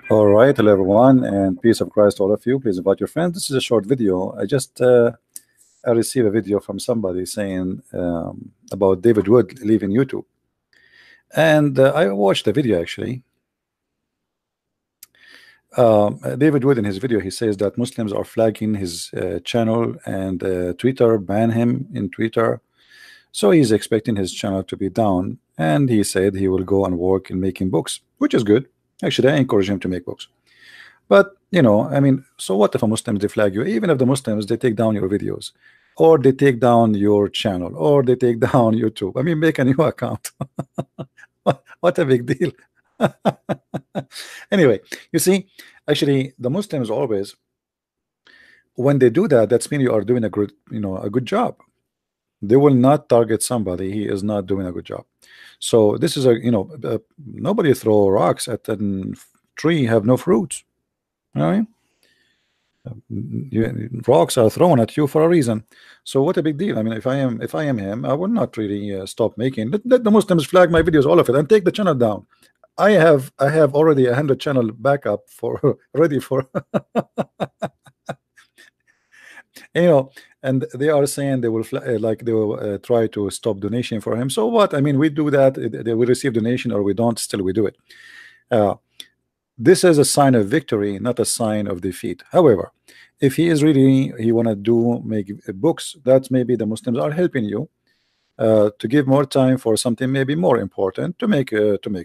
All right, hello everyone, and peace of Christ to all of you. Please invite your friends. This is a short video. I received a video from somebody saying about David Wood leaving YouTube, and I watched the video actually. David Wood in his video he says that Muslims are flagging his channel and Twitter ban him in Twitter, so he's expecting his channel to be down. And he said he will go and work in making books, which is good. Actually, I encourage him to make books. But I mean, so what if a Muslims they flag you? Even if the Muslims they take down your videos, or they take down your channel, or they take down YouTube. I mean, make a new account. What a big deal. Anyway, you see, actually, the Muslims always, when they do that, that's mean you are doing a good, a good job. They will not target somebody he is not doing a good job. So this is nobody throw rocks at a tree have no fruits. You know what I mean? Rocks are thrown at you for a reason. So what a big deal. I mean, if I am him, I will not really stop making. Let the Muslims flag my videos, all of it, and take the channel down. I have already 100 channel backup for ready for and they are saying they will they will try to stop donation for him. So what? I mean, we do that. They will receive donation or we don't, still we do it. This is a sign of victory, not a sign of defeat. However, if he is really he want to make books, that maybe the Muslims are helping you to give more time for something maybe more important to make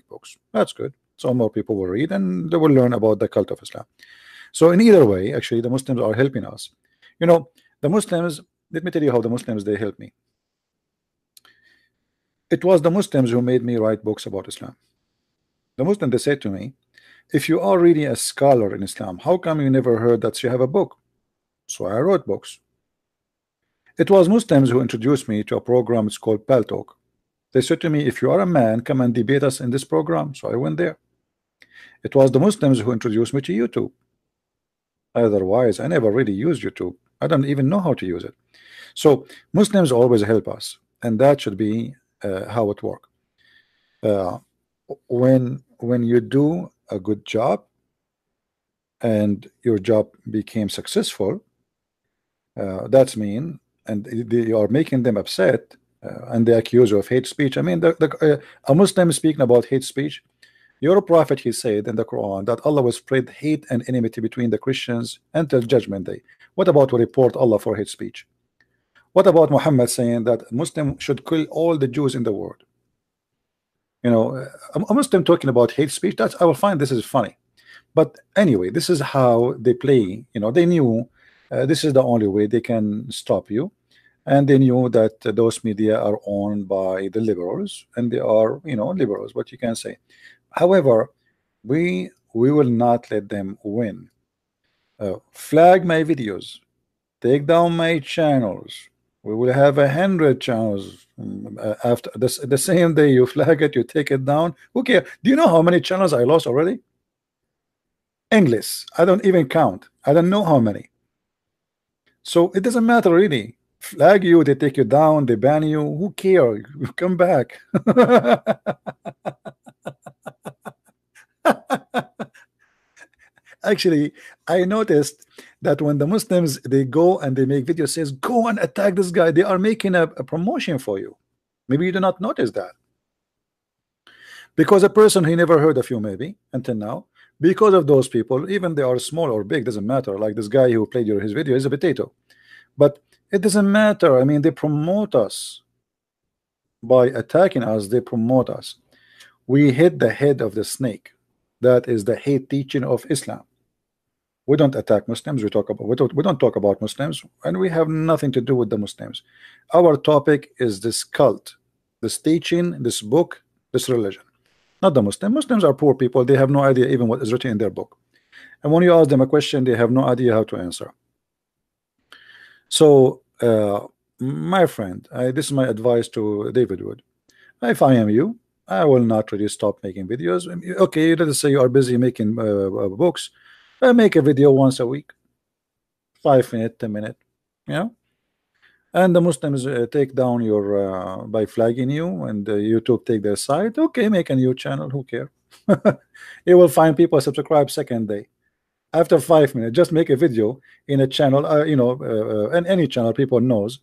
books. That's good. So more people will read and they will learn about the cult of Islam. So in either way, actually, the Muslims are helping us. The Muslims, let me tell you how the Muslims they help me. It was the Muslims who made me write books about Islam. The Muslims they said to me, if you are really a scholar in Islam, how come you never heard that you have a book? So I wrote books. It was Muslims who introduced me to a program. It's called Pal Talk. They said to me, if you are a man, come and debate us in this program. So I went there. It was the Muslims who introduced me to YouTube. Otherwise, I never really used YouTube. I don't even know how to use it. So Muslims always help us, and that should be how it works. When you do a good job and your job became successful, that's mean, and they are making them upset, and they accuse you of hate speech. I mean, a Muslim speaking about hate speech. Your prophet, he said in the Quran that Allah will spread hate and enmity between the Christians until judgment day. What about we report Allah for hate speech? What about Muhammad saying that Muslim should kill all the Jews in the world? A Muslim talking about hate speech, that's, I will find this is funny. But anyway, this is how they play. They knew this is the only way they can stop you, and they knew that those media are owned by the liberals, and they are liberals, what you can say. However, we will not let them win. Flag my videos, take down my channels. We will have 100 channels after the same day you flag it, you take it down. Who cares? Do you know how many channels I lost already? Endless. I don't even count. I don't know how many. So it doesn't matter really. Flag you, they take you down, they ban you. Who cares? Come back. Actually, I noticed that when the Muslims they go and they make videos says go and attack this guy, they are making a promotion for you. Maybe you do not notice that, because a person he never heard of you maybe until now, because of those people, even they are small or big, doesn't matter. Like this guy who played his video is a potato, but it doesn't matter. I mean, they promote us by attacking us. They promote us. We hit the head of the snake. That is the hate teaching of Islam. We don't attack Muslims. We don't talk about Muslims, and we have nothing to do with the Muslims. Our topic is this cult, this teaching, this book, this religion, not the Muslim. Muslims are poor people. They have no idea even what is written in their book, and when you ask them a question, they have no idea how to answer. So, my friend, this is my advice to David Wood. If I am you, I will not really stop making videos. Okay, let us say you are busy making books. Make a video once a week, 5 minutes, 10 minutes, and the Muslims take down your by flagging you, and YouTube take their side. Okay, make a new channel. Who care? You will find people subscribe second day. After 5 minutes, just make a video in a channel, and any channel people knows,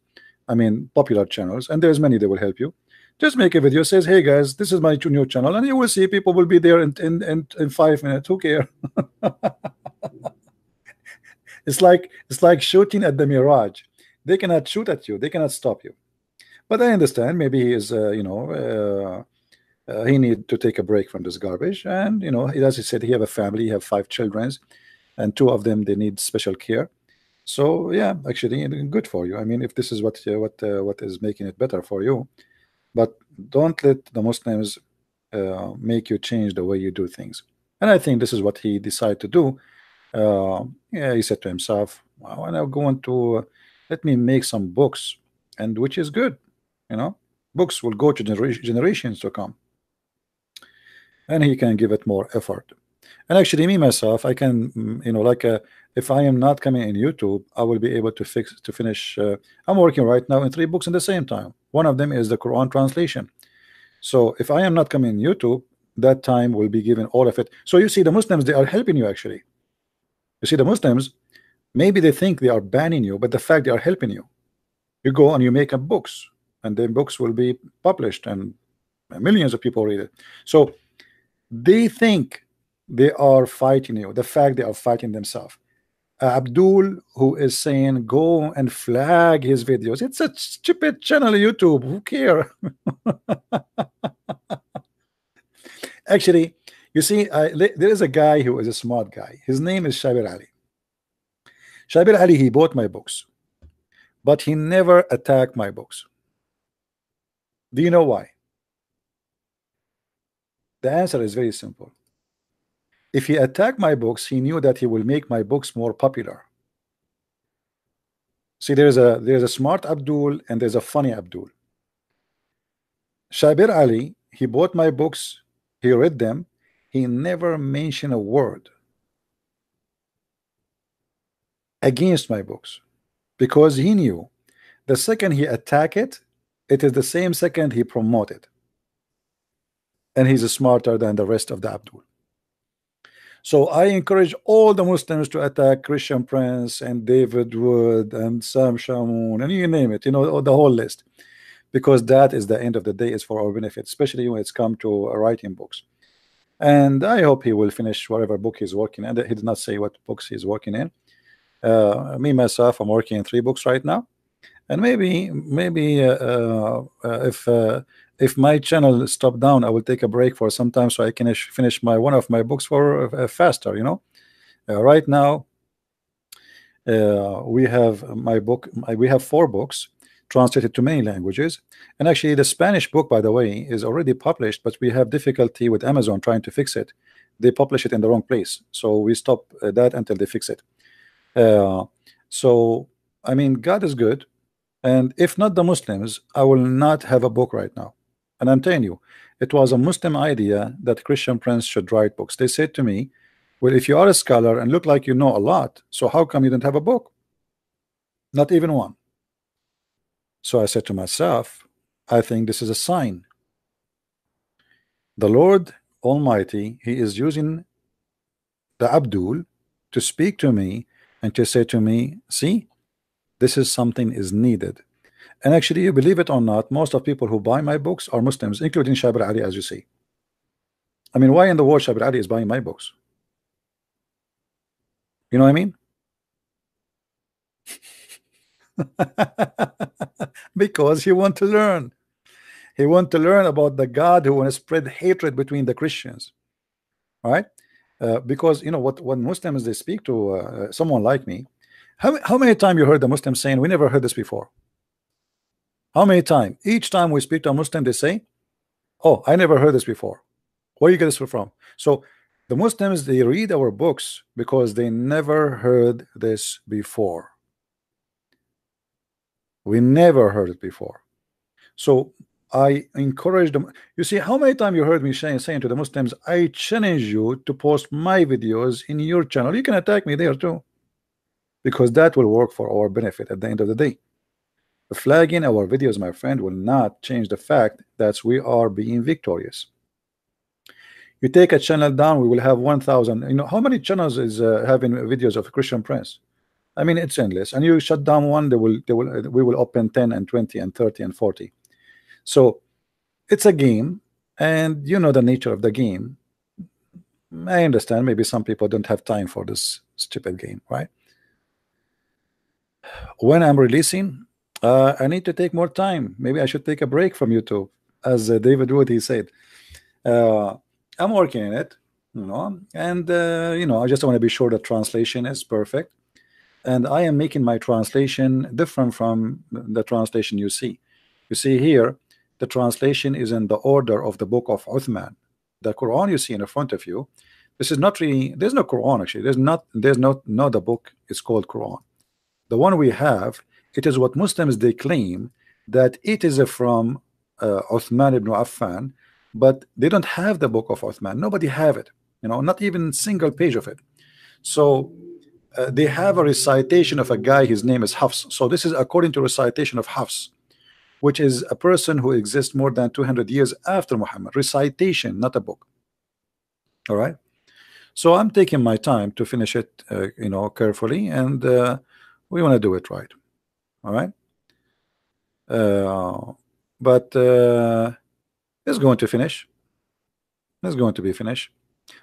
I mean popular channels, and there's many that will help you. Just make a video, says, hey guys, this is my new channel, and you will see people will be there in 5 minutes. Who care? It's like shooting at the mirage. They cannot shoot at you, they cannot stop you. But I understand, maybe he is he need to take a break from this garbage, and as he said, he have a family, he have 5 children, and 2 of them, they need special care. So yeah, actually good for you. I mean, if this is what is making it better for you. But don't let the Muslims make you change the way you do things. And I think this is what he decided to do. Yeah, he said to himself, well, I'm going to let me make some books, and which is good. Books will go to generations to come, and he can give it more effort. And actually, me myself, I can, if I am not coming in YouTube, I will be able to finish. I'm working right now in 3 books at the same time. One of them is the Quran translation. So if I am not coming in YouTube, that time will be given all of it. So you see, the Muslims, they are helping you actually. You see, the Muslims, maybe they think they are banning you, but the fact they are helping you. You go and you make up books, and then books will be published, and millions of people read it. So they think they are fighting you. The fact they are fighting themselves. Abdul, who is saying go and flag his videos, it's a stupid channel, YouTube, who care? Actually, you see, there is a guy who is a smart guy. His name is Shabir Ali. Shabir Ali, he bought my books, but he never attacked my books. Do you know why? The answer is very simple. If he attacked my books, he knew that he will make my books more popular. See, there's a smart Abdul and there's a funny Abdul. Shabir Ali, he bought my books, he read them, he never mentioned a word against my books, because he knew the second he attack it, it is the same second he promote it. And he's smarter than the rest of the Abdul. So I encourage all the Muslims to attack Christian Prince and David Wood and Sam Shamoun and you name it, the whole list, because that is the end of the day is for our benefit, especially when it's come to writing books. And I hope he will finish whatever book he's working in. He did not say what books he's working in. Me myself, I'm working in 3 books right now, and maybe if my channel stop down, I will take a break for some time so I can finish one of my books for faster. Right now we have my book. We have 4 books translated to many languages, and actually the Spanish book, by the way, is already published, but we have difficulty with Amazon trying to fix it. They publish it in the wrong place, so we stop that until they fix it. So I mean, God is good, and if not the Muslims, I will not have a book right now. And I'm telling you, it was a Muslim idea that Christian Prince should write books. They said to me, well, if you are a scholar and look like you know a lot, so how come you didn't have a book? Not even one. So I said to myself, I think this is a sign. The Lord Almighty, He is using the Abdul to speak to me and to say to me, see, this is something is needed. And actually, you believe it or not, most of people who buy my books are Muslims, including Shabir Ali, as you see. I mean, why in the world Shabir Ali is buying my books? You know what I mean? Because he want to learn. He want to learn about the God who want to spread hatred between the Christians. All right? Because when Muslims they speak to someone like me, how many times you heard the Muslims saying, we never heard this before? How many times? Each time we speak to a Muslim, they say, oh, I never heard this before. Where you get this from? So the Muslims, they read our books because they never heard this before. We never heard it before. So I encourage them. You see, how many times you heard me saying to the Muslims, I challenge you to post my videos in your channel. You can attack me there too, because that will work for our benefit at the end of the day. Flagging our videos, my friend, will not change the fact that we are being victorious. You take a channel down, we will have 1,000. You know how many channels is having videos of Christian Prince? I mean, it's endless. And you shut down one, we will open 10 and 20 and 30 and 40. So it's a game, and you know the nature of the game. I understand maybe some people don't have time for this stupid game, right? When I'm releasing, I need to take more time. Maybe I should take a break from YouTube, as David Wood he said. I'm working in it, you know, and you know, I just want to be sure the translation is perfect, and I am making my translation different from the translation you see. You see here, the translation is in the order of the book of Uthman. The Quran you see in front of you, this is not really, there's no Quran actually. There's not the book is called Quran. The one we have, it is what Muslims they claim that it is from Uthman ibn Affan, but they don't have the book of Uthman. Nobody have it, you know, not even single page of it. So they have a recitation of a guy, his name is Hafs. So this is according to recitation of Hafs, which is a person who exists more than 200 years after Muhammad. Recitation, not a book. All right. So I'm taking my time to finish it, you know, carefully, and we want to do it right. All right. But it's going to finish. It's going to be finished.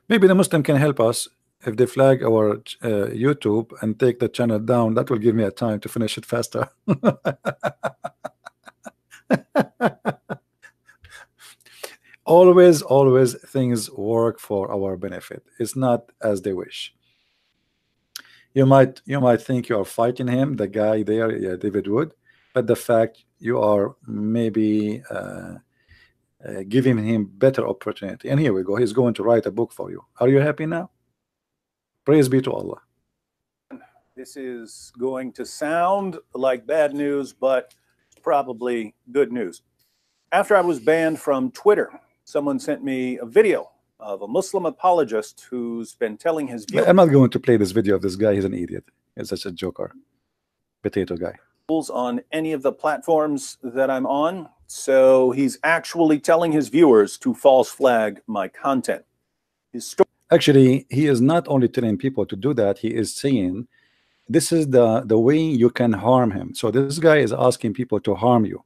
Maybe the Muslim can help us if they flag our YouTube and take the channel down. That will give me a time to finish it faster. Always things work for our benefit. It's not as they wish. You might think you are fighting him, the guy there, yeah, David Wood, but the fact you are maybe giving him better opportunity. And here we go, he's going to write a book for you. Are you happy now? Praise be to Allah. This is going to sound like bad news, but probably good news. After I was banned from Twitter, someone sent me a video of a Muslim apologist who's been telling his viewers. I'm not going to play this video of this guy. He's an idiot. He's such a joker. Potato guy. On any of the platforms that I'm on. So he's actually telling his viewers to false flag my content. His story. Actually, he is not only telling people to do that, he is saying this is the way you can harm him. So this guy is asking people to harm you.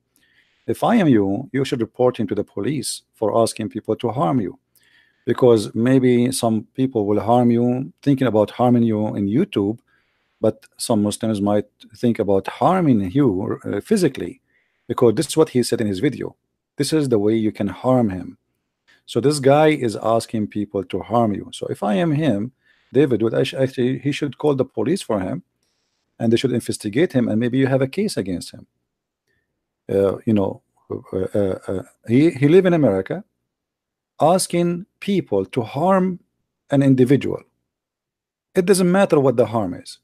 If I am you, you should report him to the police for asking people to harm you, because maybe some people will harm you, thinking about harming you in YouTube, but some Muslims might think about harming you physically, because this is what he said in his video. This is the way you can harm him. So this guy is asking people to harm you. So if I am him, David would actually, he should call the police for him, and they should investigate him, and maybe you have a case against him. You know, he live in America, asking people to harm an individual. It doesn't matter what the harm is.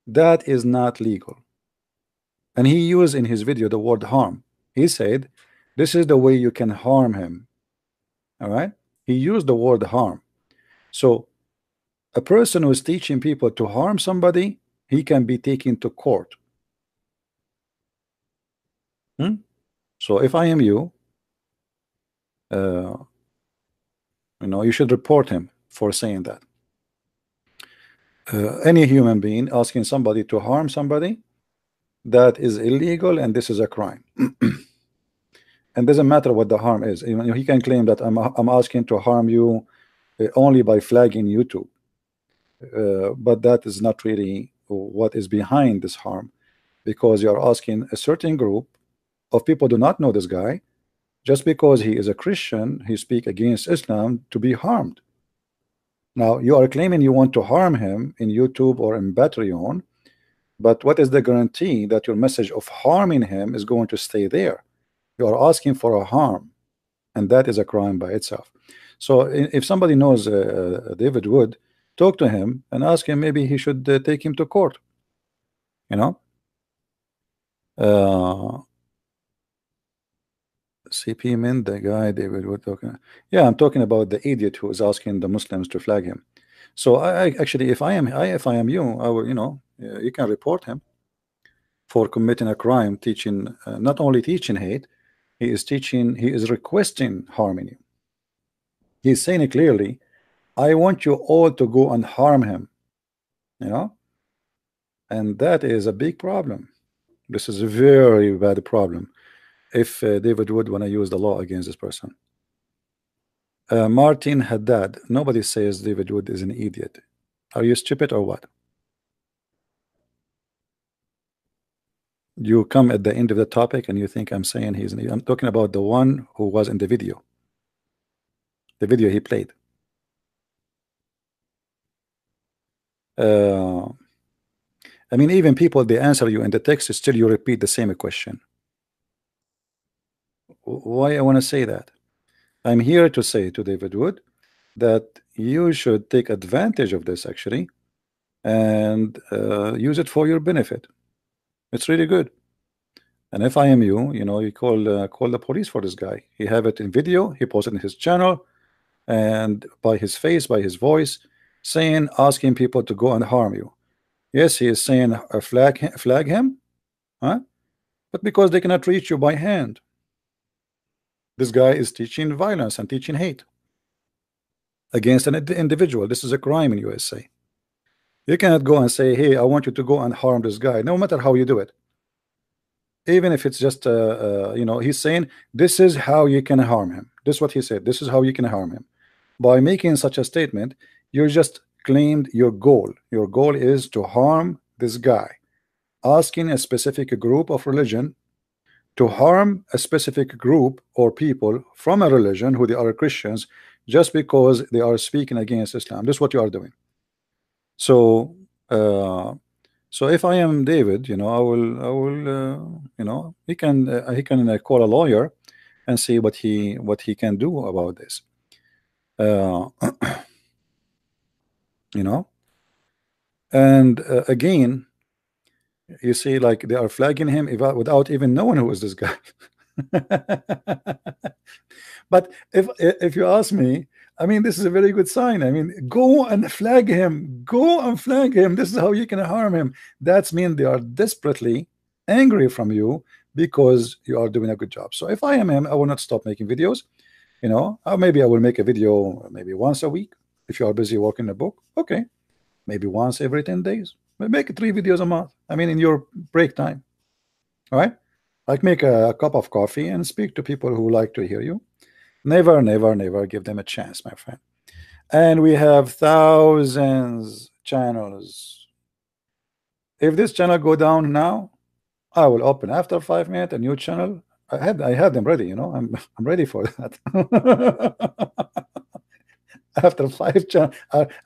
That is not legal. And he used in his video the word harm. He said, this is the way you can harm him. All right? He used the word harm. So a person who is teaching people to harm somebody, he can be taken to court. So if I am you, you know, you should report him for saying that. Any human being asking somebody to harm somebody, that is illegal, and this is a crime. And doesn't matter what the harm is. You know, he can claim that I'm asking to harm you only by flagging YouTube, but that is not really what is behind this harm, because you are asking a certain group of people do not know this guy, just because he is a Christian, he speak against Islam, to be harmed. Now you are claiming you want to harm him in YouTube or in Patreon, but what is the guarantee that your message of harming him is going to stay there? You are asking for a harm, and that is a crime by itself. So if somebody knows David Wood, talk to him and ask him, maybe he should take him to court, you know. CP meant the guy David Wood talking. Yeah, I'm talking about the idiot who is asking the Muslims to flag him. So I actually, if I am you, I will, you know, you can report him for committing a crime, teaching, not only teaching hate, he is requesting harming you. He's saying it clearly, I want you all to go and harm him, you know, and that is a big problem. This is a very bad problem if David would want to use the law against this person. Martin Haddad, nobody says David Wood is an idiot. Are you stupid or what? You come at the end of the topic and you think I'm saying he's an idiot. I'm talking about the one who was in the video he played. I mean, even people, they answer you in the text, still you repeat the same question. Why I want to say that? I'm here to say to David Wood that you should take advantage of this actually and use it for your benefit. It's really good. And if I am you, you know, you call the police for this guy. He have it in video, he posted in his channel, and by his face, by his voice, saying, asking people to go and harm you. Yes, he is saying flag him, huh? But because they cannot reach you by hand. This guy is teaching violence and teaching hate against an individual. This is a crime in USA. You cannot go and say, hey, I want you to go and harm this guy, no matter how you do it. Even if it's just you know, he's saying this is how you can harm him. This is what he said. This is how you can harm him. By making such a statement, you just claimed your goal. Your goal is to harm this guy, asking a specific group of religion to harm a specific group or people from a religion who they are Christians just because they are speaking against Islam. This is what you are doing. So so if I am David, you know, I will you know, he can call a lawyer and see what he can do about this. You know, and again, you see, like they are flagging him without even knowing who is this guy. But if you ask me, I mean, this is a very good sign. I mean, go and flag him. Go and flag him. This is how you can harm him. That's mean they are desperately angry from you because you are doing a good job. So if I am him, I will not stop making videos. You know, or maybe I will make a video maybe once a week. If you are busy working a book, okay, maybe once every 10 days. Make 3 videos a month. I mean, in your break time. All right, like make a cup of coffee and speak to people who like to hear you. Never, never, never give them a chance, my friend. And we have thousands channels. If this channel go down now, I will open after 5 minutes a new channel. I had them ready, you know. I'm ready for that. After 5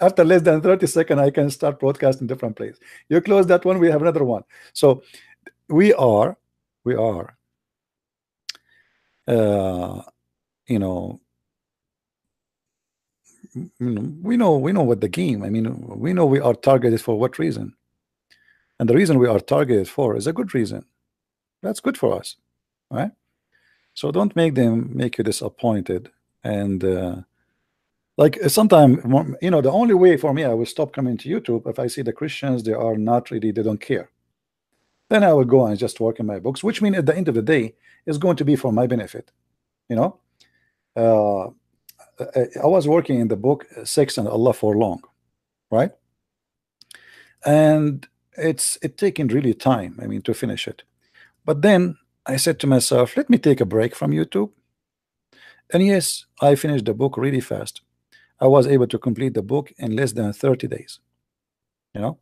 after less than 30 seconds, I can start broadcasting different place. You close that one, we have another one. So we are you know, we know what the game. I mean, we know we are targeted for what reason, and the reason we are targeted for is a good reason. That's good for us, right? So don't make them make you disappointed. And like sometimes, you know, the only way for me, I will stop coming to YouTube if I see the Christians, they are not really, they don't care. Then I will go and just work in my books, which means at the end of the day is going to be for my benefit. You know, I was working in the book Sex and Allah for long, right? And it's taking really time, I mean, to finish it. But then I said to myself, let me take a break from YouTube. And yes, I finished the book really fast. I was able to complete the book in less than 30 days. You know,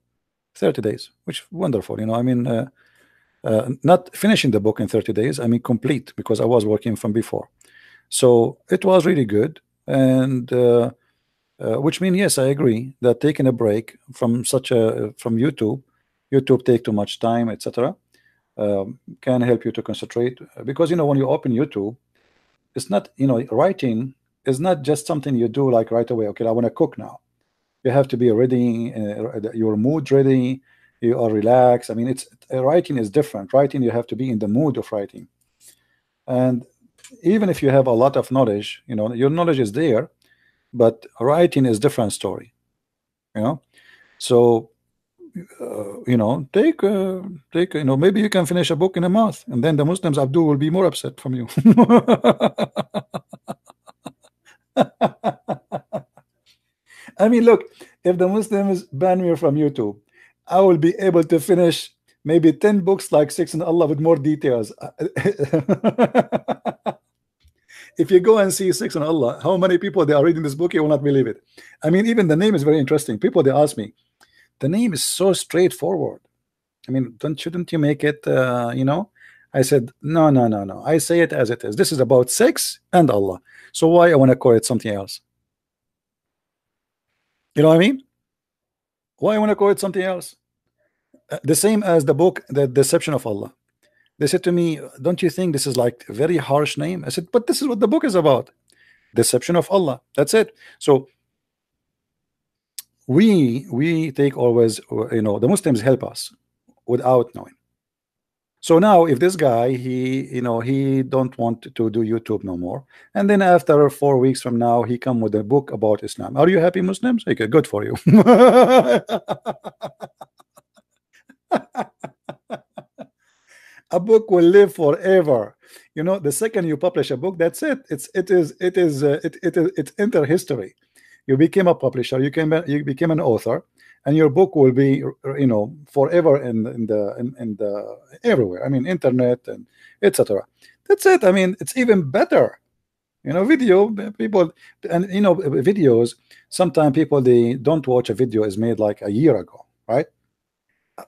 30 days, which is wonderful. You know, I mean, not finishing the book in 30 days, I mean complete, because I was working from before. So it was really good. And which means, yes, I agree that taking a break from from YouTube take too much time, etc. Can help you to concentrate, because you know, when you open YouTube, it's not, you know, writing is not just something you do like right away. Okay, I want to cook now. You have to be ready, your mood ready, you are relaxed. I mean, it's writing is different. Writing, you have to be in the mood of writing. And even if you have a lot of knowledge, you know, your knowledge is there, but writing is different story, you know. So you know, take you know, maybe you can finish a book in a month, and then the Muslims, Abdul, will be more upset from you. I mean, look, if the Muslims ban me from YouTube, I will be able to finish maybe 10 books like Six in Allah with more details. If you go and see Six in Allah, how many people they are reading this book, you will not believe it. I mean, even the name is very interesting. People they ask me, the name is so straightforward. I mean, don't shouldn't you make it you know? I said, no, no, no, no. I say it as it is. This is about sex and Allah. So why I want to call it something else? You know what I mean? Why I want to call it something else? The same as the book, The Deception of Allah. They said to me, don't you think this is like a very harsh name? I said, but this is what the book is about. Deception of Allah. That's it. So we take always, you know, the Muslims help us without knowing. So now if this guy, he, you know, he don't want to do YouTube no more, and then after 4 weeks from now he come with a book about Islam, are you happy, Muslims? Okay, good for you. A book will live forever. You know, the second you publish a book, that's it. It's enter history. You became a publisher, you became an author, and your book will be, you know, forever in the everywhere. I mean, internet and etc. That's it. I mean, it's even better. You know, video people, and you know, videos. Sometimes people they don't watch a video is made like a year ago, right?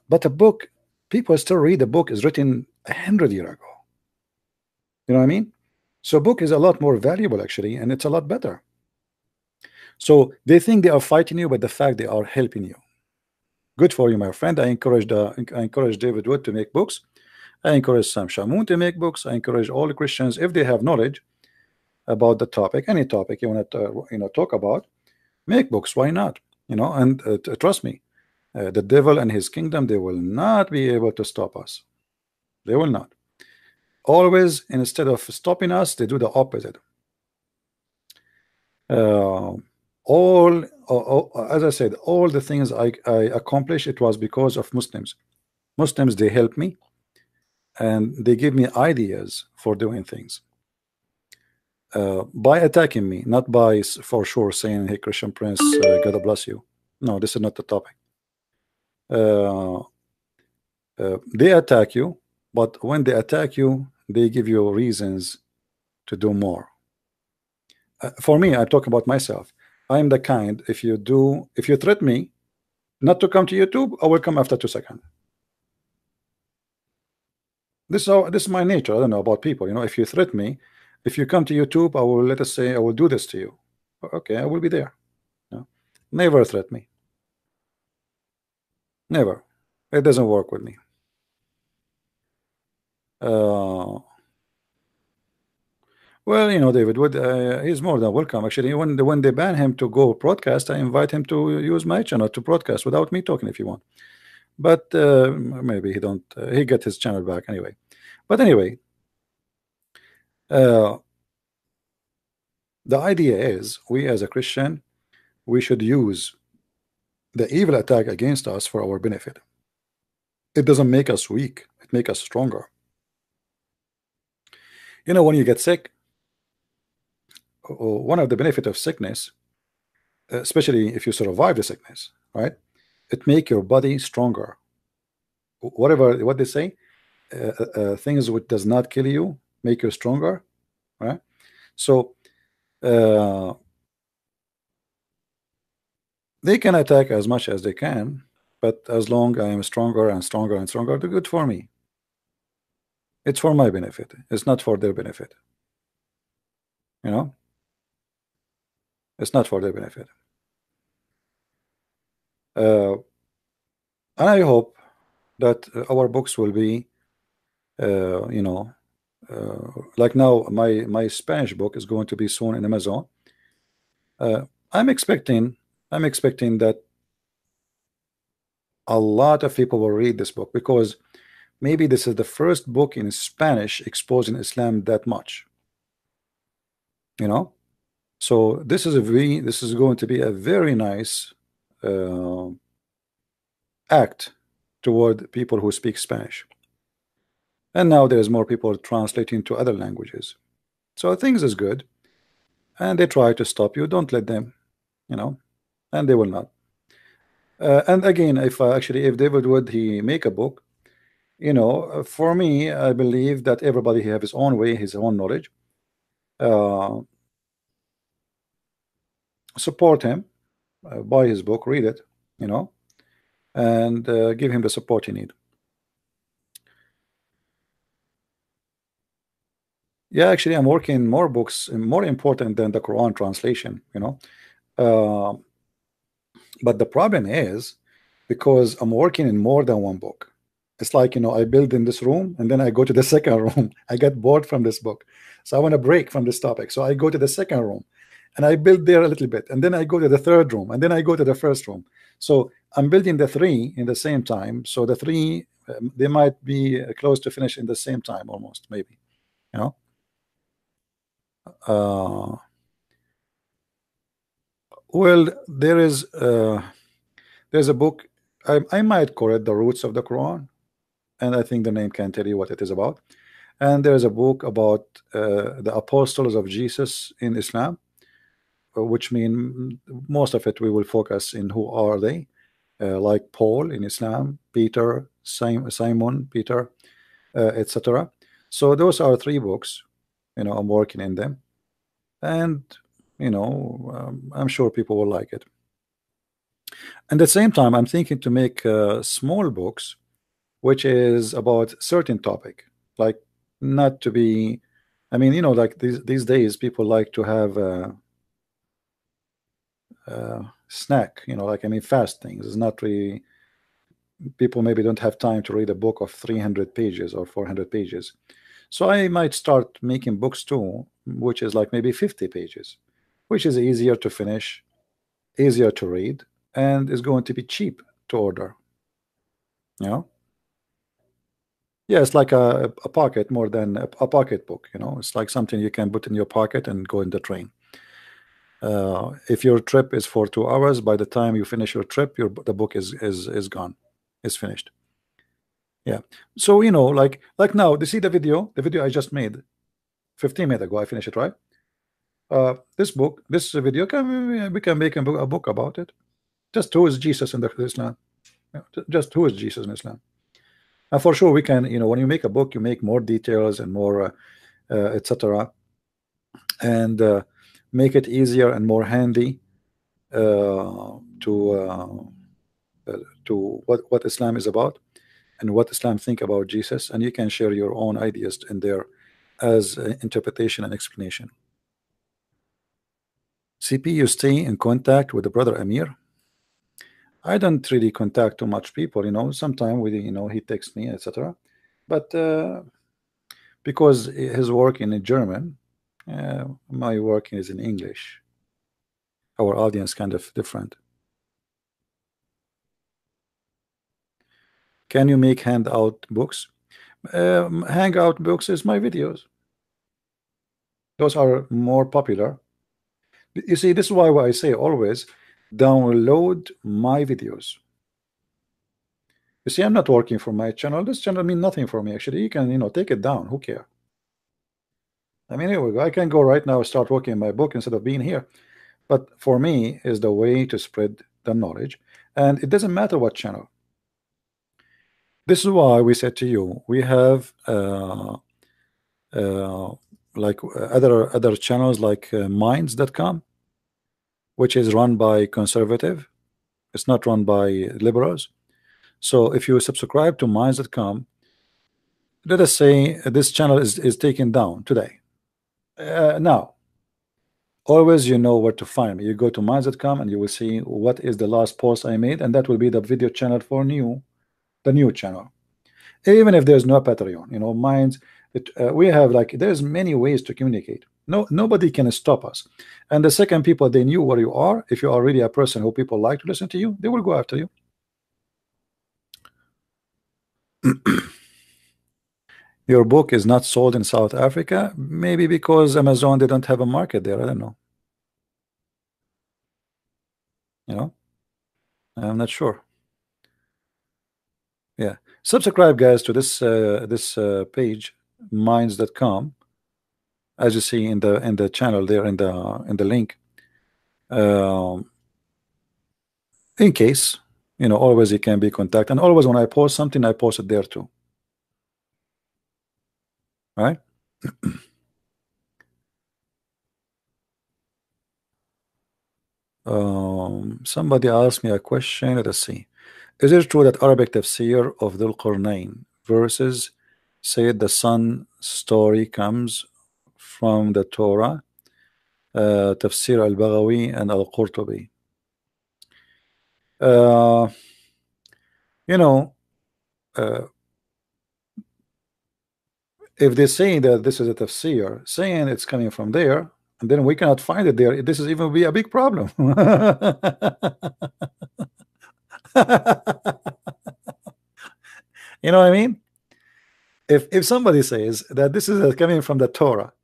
But a book, people still read a book is written 100 years ago. You know what I mean? So book is a lot more valuable actually, and it's a lot better. So they think they are fighting you, but the fact they are helping you. Good for you, my friend. I encourage David Wood to make books. I encourage Sam Shamoun to make books. I encourage all the Christians, if they have knowledge about the topic, any topic you want to you know, talk about, make books. Why not? You know, and trust me, the devil and his kingdom, they will not be able to stop us. They will not. Always, instead of stopping us, they do the opposite. As I said, all the things I accomplished, it was because of Muslims. Muslims, they help me and they give me ideas for doing things. By attacking me, not by for sure saying, hey, Christian Prince, God bless you. No, this is not the topic. They attack you, but when they attack you, they give you reasons to do more. For me, I talk about myself. I am the kind, if you threaten me not to come to YouTube, I will come after 2 seconds. This is my nature. I don't know about people. You know, if you threaten me, if you come to YouTube, I will, let us say, I will do this to you. Okay, I will be there. No? Never threaten me. Never. It doesn't work with me. Well, you know, David Wood, he's more than welcome. Actually, when they ban him to go broadcast, I invite him to use my channel to broadcast without me talking if you want. But maybe he don't. He get his channel back anyway. But anyway, the idea is, we as a Christian, we should use the evil attack against us for our benefit. It doesn't make us weak. It makes us stronger. You know, when you get sick, one of the benefits of sickness, especially if you survive the sickness, right? It make your body stronger. What they say, things which does not kill you make you stronger, right? So they can attack as much as they can, but as long I am stronger and stronger and stronger, they're good for me. It's for my benefit. It's not for their benefit. You know, it's not for their benefit. And I hope that our books will be, you know, like now my Spanish book is going to be soon in Amazon. I'm expecting that a lot of people will read this book, because maybe this is the first book in Spanish exposing Islam that much. You know, so this is going to be a very nice act toward people who speak Spanish. And now there's more people translating to other languages. So things is good. And they try to stop you. Don't let them, you know. and they will not. And again, if actually if David would he make a book, for me, I believe that everybody have his own way, his own knowledge. Uh, Support him, buy his book, read it, and give him the support he need. Yeah, actually, I'm working more books, more important than the Quran translation. Uh, but the problem is because I'm working in more than one book. It's like, I build in this room and then I go to the second room. I get bored from this book, so I want to break from this topic. So I go to the second room and I build there a little bit, and then I go to the third room, and then I go to the first room. So I'm building the three in the same time. So the three, they might be close to finish in the same time, almost, maybe. You know. Well, there's a book. I might call it The Roots of the Quran, and I think the name can tell you what it is about. And there's a book about the apostles of Jesus in Islam, which mean most of it we will focus in who are they, like Paul in Islam, Peter, Simon, Peter, etc. So those are three books. I'm working in them, and I'm sure people will like it. At the same time, I'm thinking to make small books, which is about certain topic, like not to be. I mean, like these days, people like to have snack. Like fast things. It's not really. People maybe don't have time to read a book of 300 pages or 400 pages. So I might start making books too, which is like maybe 50 pages, which is easier to finish, easier to read, and is going to be cheap to order. Yeah, it's like a pocket more than a pocket book. It's like something you can put in your pocket and go in the train. If your trip is for 2 hours, by the time you finish your trip, the book is gone, is finished. Yeah. So like now, you see the video I just made 15 minutes ago. I finished it, right? This video we can make a book about it. Just who is Jesus in the Islam? Just who is Jesus in Islam? And for sure we can, when you make a book, you make more details and more etc. and make it easier and more handy to what Islam is about and what Islam think about Jesus, and you can share your own ideas in there as interpretation and explanation. CP, you stay in contact with the brother Amir? I don't really contact too much people, sometimes we, he texts me, etc. But because his work in German, my work is in English. Our audience kind of different. Can you make handout books? Hangout books is my videos. Those are more popular. You see, this is why I say always download my videos. You see, I'm not working for my channel. This channel means nothing for me. Actually, you can, take it down. Who cares? I mean, here we go. I can go right now and start working on my book instead of being here. But for me, is the way to spread the knowledge, and it doesn't matter what channel. This is why we said to you, we have like other channels like minds.com, which is run by conservative. It's not run by liberals. So if you subscribe to minds.com, let us say this channel is taken down today. Now, always you know where to find me. You go to minds.com and you will see what is the last post I made, and that will be the video channel for the new channel. Even if there's no Patreon, Minds, we have there's many ways to communicate. Nobody can stop us. And the second people they knew where you are, if you are really a person who people like to listen to you, they will go after you. Your book is not sold in South Africa, maybe because Amazon, they don't have a market there. I don't know. I'm not sure. Yeah, subscribe guys to this page, minds.com, as you see in the channel there in the link. in case, always he can be contacted, and always when I post something, I post it there too. Right? Somebody asked me a question. Let us see. Is it true that Arabic tafsir of Dhul Qarnayn verses said the sun story comes from the Torah? Tafsir al-Baghawi and al-Qurtubi. Uh, you know, uh, if they say that this is a tafsir, saying it's coming from there, and then we cannot find it there, this is even be a big problem. You know what I mean? If somebody says that this is coming from the Torah,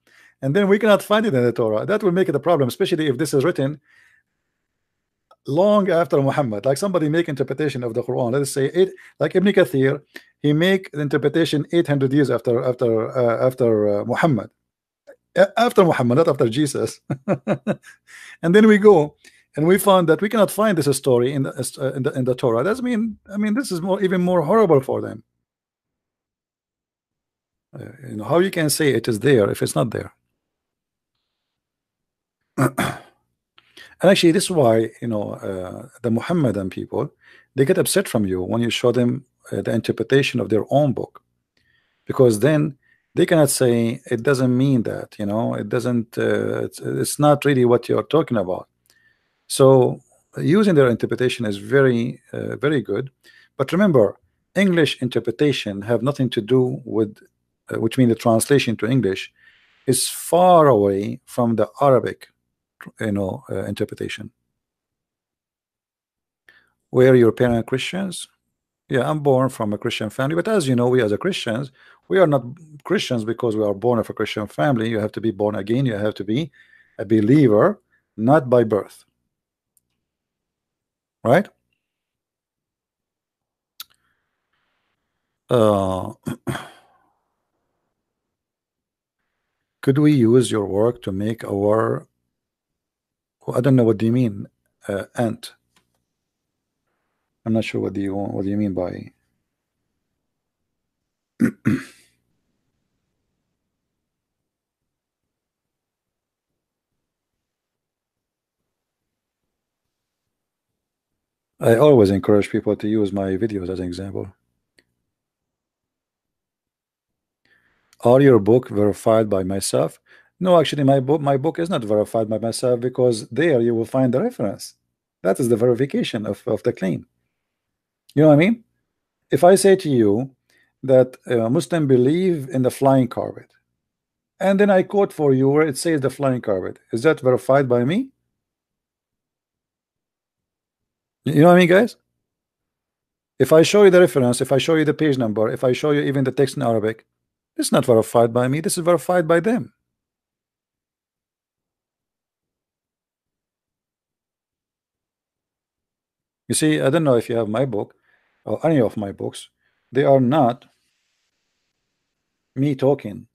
and then we cannot find it in the Torah, that will make it a problem, especially if this is written long after Muhammad. Like somebody make interpretation of the Quran. Let us say it, like Ibn Kathir, he make the interpretation 800 years after Muhammad. After Muhammad, not after Jesus. And then we go and we found that we cannot find this story in the Torah. That's this is even more horrible for them. How you can say it is there if it's not there? And actually, this is why the Muhammadan people, they get upset from you when you show them the interpretation of their own book, because then they cannot say it doesn't mean that, it doesn't. It's not really what you're talking about. So using their interpretation is very good. But remember, English interpretation have nothing to do with, which means the translation to English is far away from the Arabic, interpretation. Were your parents Christians? Yeah, I'm born from a Christian family, but as you know, we as a Christians, we are not Christians because we are born of a Christian family. You have to be born again. You have to be a believer, not by birth. Right? Could we use your work to make our, I don't know, what do you mean, ant? I'm not sure what do you mean by I always encourage people to use my videos as an example. Are your book verified by myself? No, actually, my book is not verified by myself, because there you will find the reference. That is the verification of the claim. You know what I mean? If I say to you that Muslim believe in the flying carpet, and then I quote for you where it says the flying carpet, is that verified by me? You know what I mean, guys? If I show you the reference, if I show you the page number, if I show you even the text in Arabic, it's not verified by me. This is verified by them. You see, I don't know if you have my book or any of my books. They are not me talking.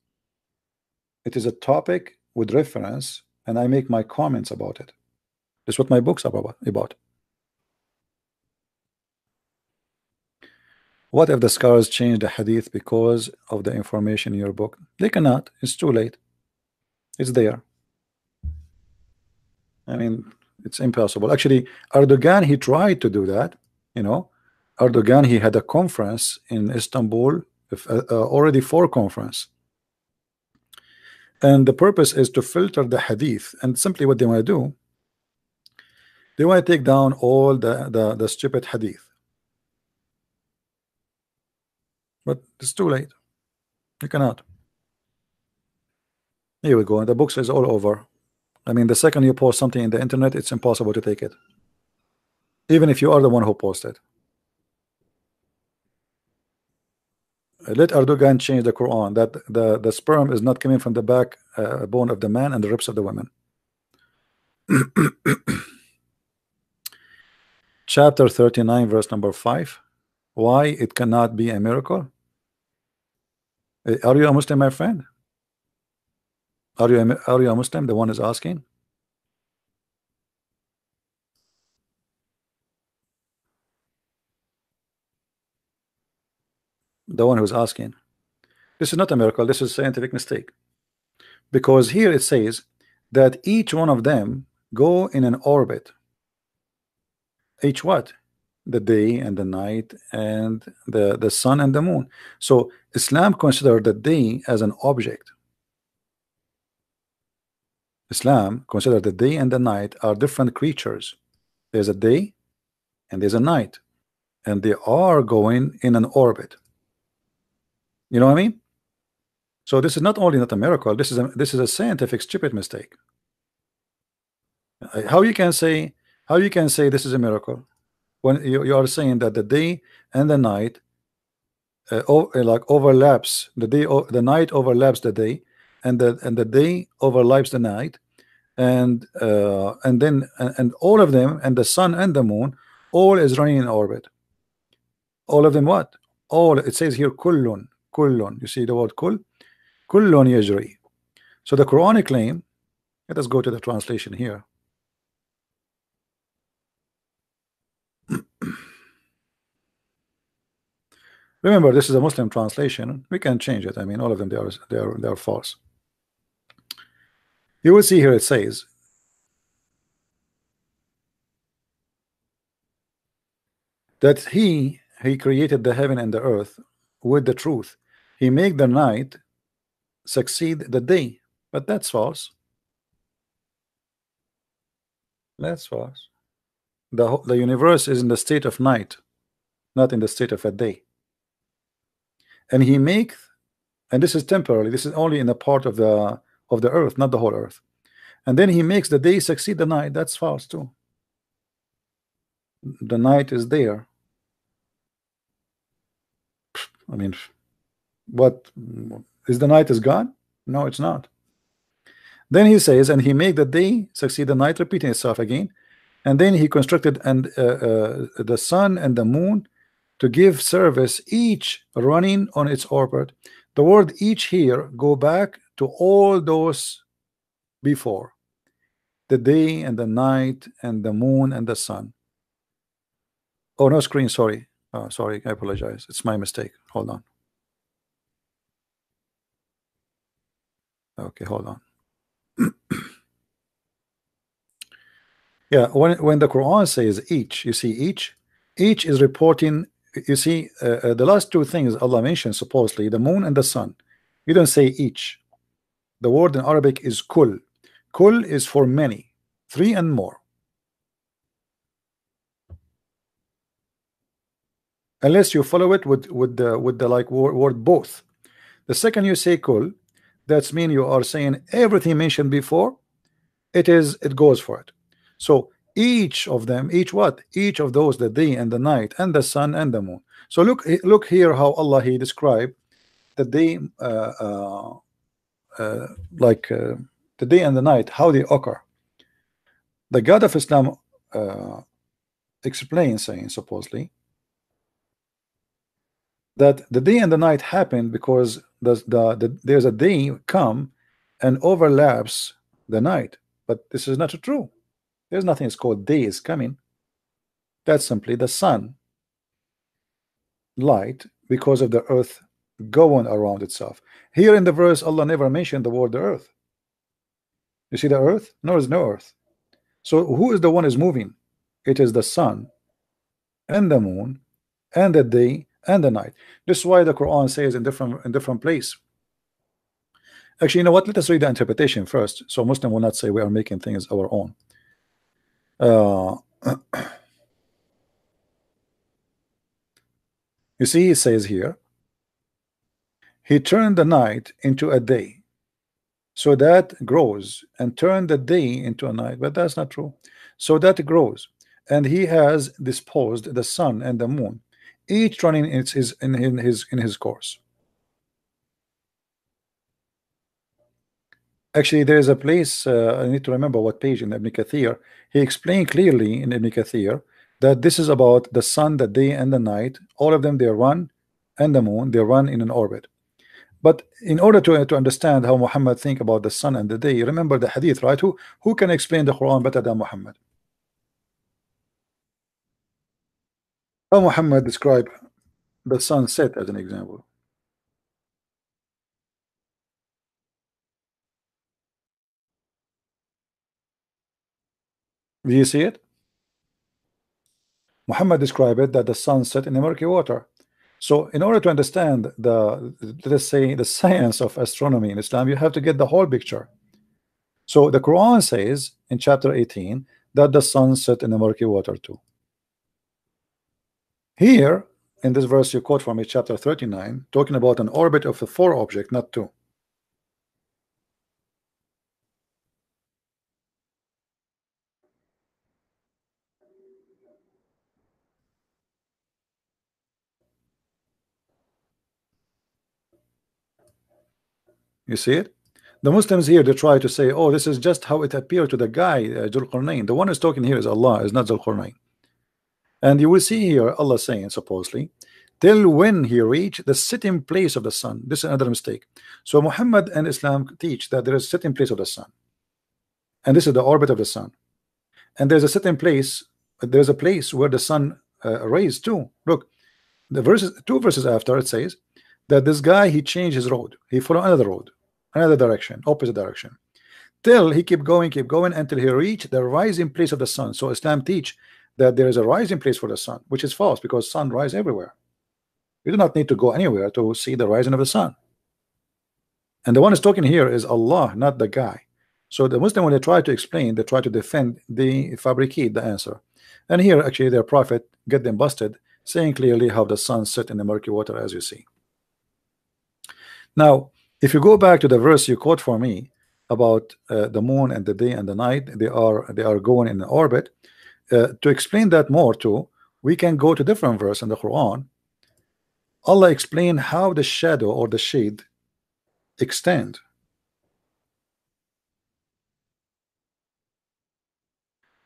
It is a topic with reference, and I make my comments about it. That's what my books are about. What if the scholars change the hadith because of the information in your book? They cannot. It's too late. It's there. It's impossible. Actually, Erdogan, he tried to do that. Erdogan, he had a conference in Istanbul, already 4 conference. And the purpose is to filter the hadith. And simply what they want to do, they want to take down all the stupid hadith. But it's too late. You cannot. Here we go. The books is all over. The second you post something in the internet, it's impossible to take it. Even if you are the one who posted. Let Erdogan change the Quran that the sperm is not coming from the back bone of the man and the ribs of the women. Chapter 39, verse number 5. Why it cannot be a miracle? Are you a Muslim, my friend? Are you a Muslim? The one is asking. the one who's asking. This is not a miracle. This is a scientific mistake, because here it says that each one of them go in an orbit. Each what? The day and the night and the sun and the moon. So Islam consider the day as an object. Islam consider the day and the night are different creatures. There's a day and there's a night, and they are going in an orbit. You know what I mean? So this is not only not a miracle, this is a scientific stupid mistake. How you can say this is a miracle when you are saying that the day and the night like overlaps, the night overlaps the day, and the day overlaps the night, and all of them, and the sun and the moon, all is running in orbit. All of them what? All, it says here kullun. You see the word kull? Kullun yajri. So the Quranic claim, let us go to the translation here. Remember, this is a Muslim translation. We can change it. I mean, all of them, they are false. You will see here it says that he created the heaven and the earth with the truth. He made the night succeed the day. But that's false. That's false. The universe is in the state of night, not in the state of a day. And he makes, and this is temporary, this is only in a part of the earth, not the whole earth. And then he makes the day succeed the night. That's false too. The night is there. I mean, what is the night is gone? No, it's not. Then he says, and he made the day succeed the night, repeating itself again. And then he constructed the sun and the moon to give service, each running on its orbit. The word each here go back to all those before, the day and the night and the moon and the sun. Oh, no screen, sorry. Sorry, I apologize. It's my mistake. Hold on. Okay, hold on. Yeah, when the Quran says each, you see each is reporting. You see the last two things Allah mentioned, supposedly the moon and the sun. You don't say each. The word in Arabic is kull. Kull is for many, three and more. Unless you follow it with the like word both. The second you say kull, that's mean you are saying everything mentioned before. It goes for it. So each of them, each of those, the day and the night and the sun and the moon. So look here how Allah he described the day, the day and the night, how they occur. The God of Islam explains, saying supposedly that the day and the night happen because there's a day come and overlaps the night. But this is not true. There's nothing is called day is coming. That's simply the sun light because of the earth going around itself. Here in the verse, Allah never mentioned the word the earth. You see the earth? No, there's no earth. So who is the one is moving? It is the sun and the moon and the day and the night. This is why the Quran says in different place. Actually, you know what? Let us read the interpretation first, so Muslim will not say we are making things our own. You see, it says here, he turned the night into a day, so that grows, and turned the day into a night. But that's not true. So that grows, and he has disposed the sun and the moon, each running in his course. Actually, there is a place, I need to remember what page in Ibn Kathir. He explained clearly in Ibn Kathir that this is about the sun, the day, and the night. All of them, they run, and the moon, they run in an orbit. But in order to understand how Muhammad think about the sun and the day, remember the hadith, right? Who can explain the Quran better than Muhammad? How Muhammad describe the sun set as an example. Do you see it? Muhammad described it that the sun set in the murky water. So in order to understand the, let's say, the science of astronomy in Islam, you have to get the whole picture. So the Quran says in chapter 18 that the sun set in the murky water too. Here in this verse you quote from me, chapter 39, talking about an orbit of a 4 object, not 2. You see it? The Muslims here, they try to say, oh, this is just how it appeared to the guy, Dhul Qarnayn. The one who's talking here is Allah, is not Dhul Qarnayn. And you will see here Allah saying, supposedly, till when he reached the sitting place of the sun. This is another mistake. So Muhammad and Islam teach that there is a sitting place of the sun, and this is the orbit of the sun, and there's a sitting place, there's a place where the sun rays too. Look, the verses, 2 verses after, it says that this guy, he changed his road, he followed another road, another direction, opposite direction, till he keep going until he reached the rising place of the sun. So Islam teach that there is a rising place for the sun, which is false, because sun rise everywhere. You do not need to go anywhere to see the rising of the sun. And the one who's talking here is Allah, not the guy. So the Muslim, when they try to explain, they try to defend, they fabricate the answer. And here actually their prophet get them busted, saying clearly how the sun set in the murky water, as you see. Now if you go back to the verse you quote for me about the moon and the day and the night, they are going in an orbit. To explain that more too, we can go to different verse in the Quran. Allah explained how the shadow or the shade extend.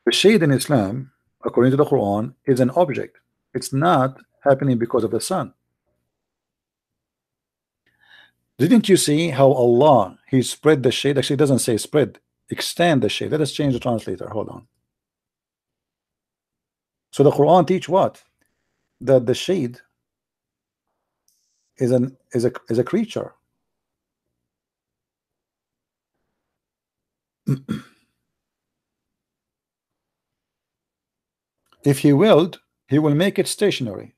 The shade in Islam, according to the Quran, is an object. It's not happening because of the sun. Didn't you see how Allah, he spread the shade? Actually, it doesn't say spread, extend the shade. Let us change the translator. Hold on. So the Quran teach what? That the shade is a creature. If he willed, he will make it stationary.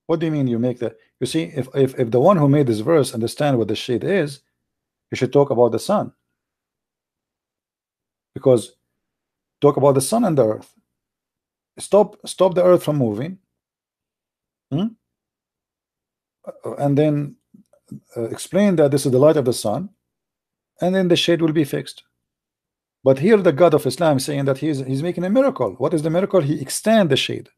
What do you mean you make that? You see, if the one who made this verse understand what the shade is, you should talk about the sun, because talk about the sun and the earth. Stop the earth from moving, and then explain that this is the light of the sun, and then the shade will be fixed. But here the God of Islam is saying that he's making a miracle. What is the miracle? He extend the shade.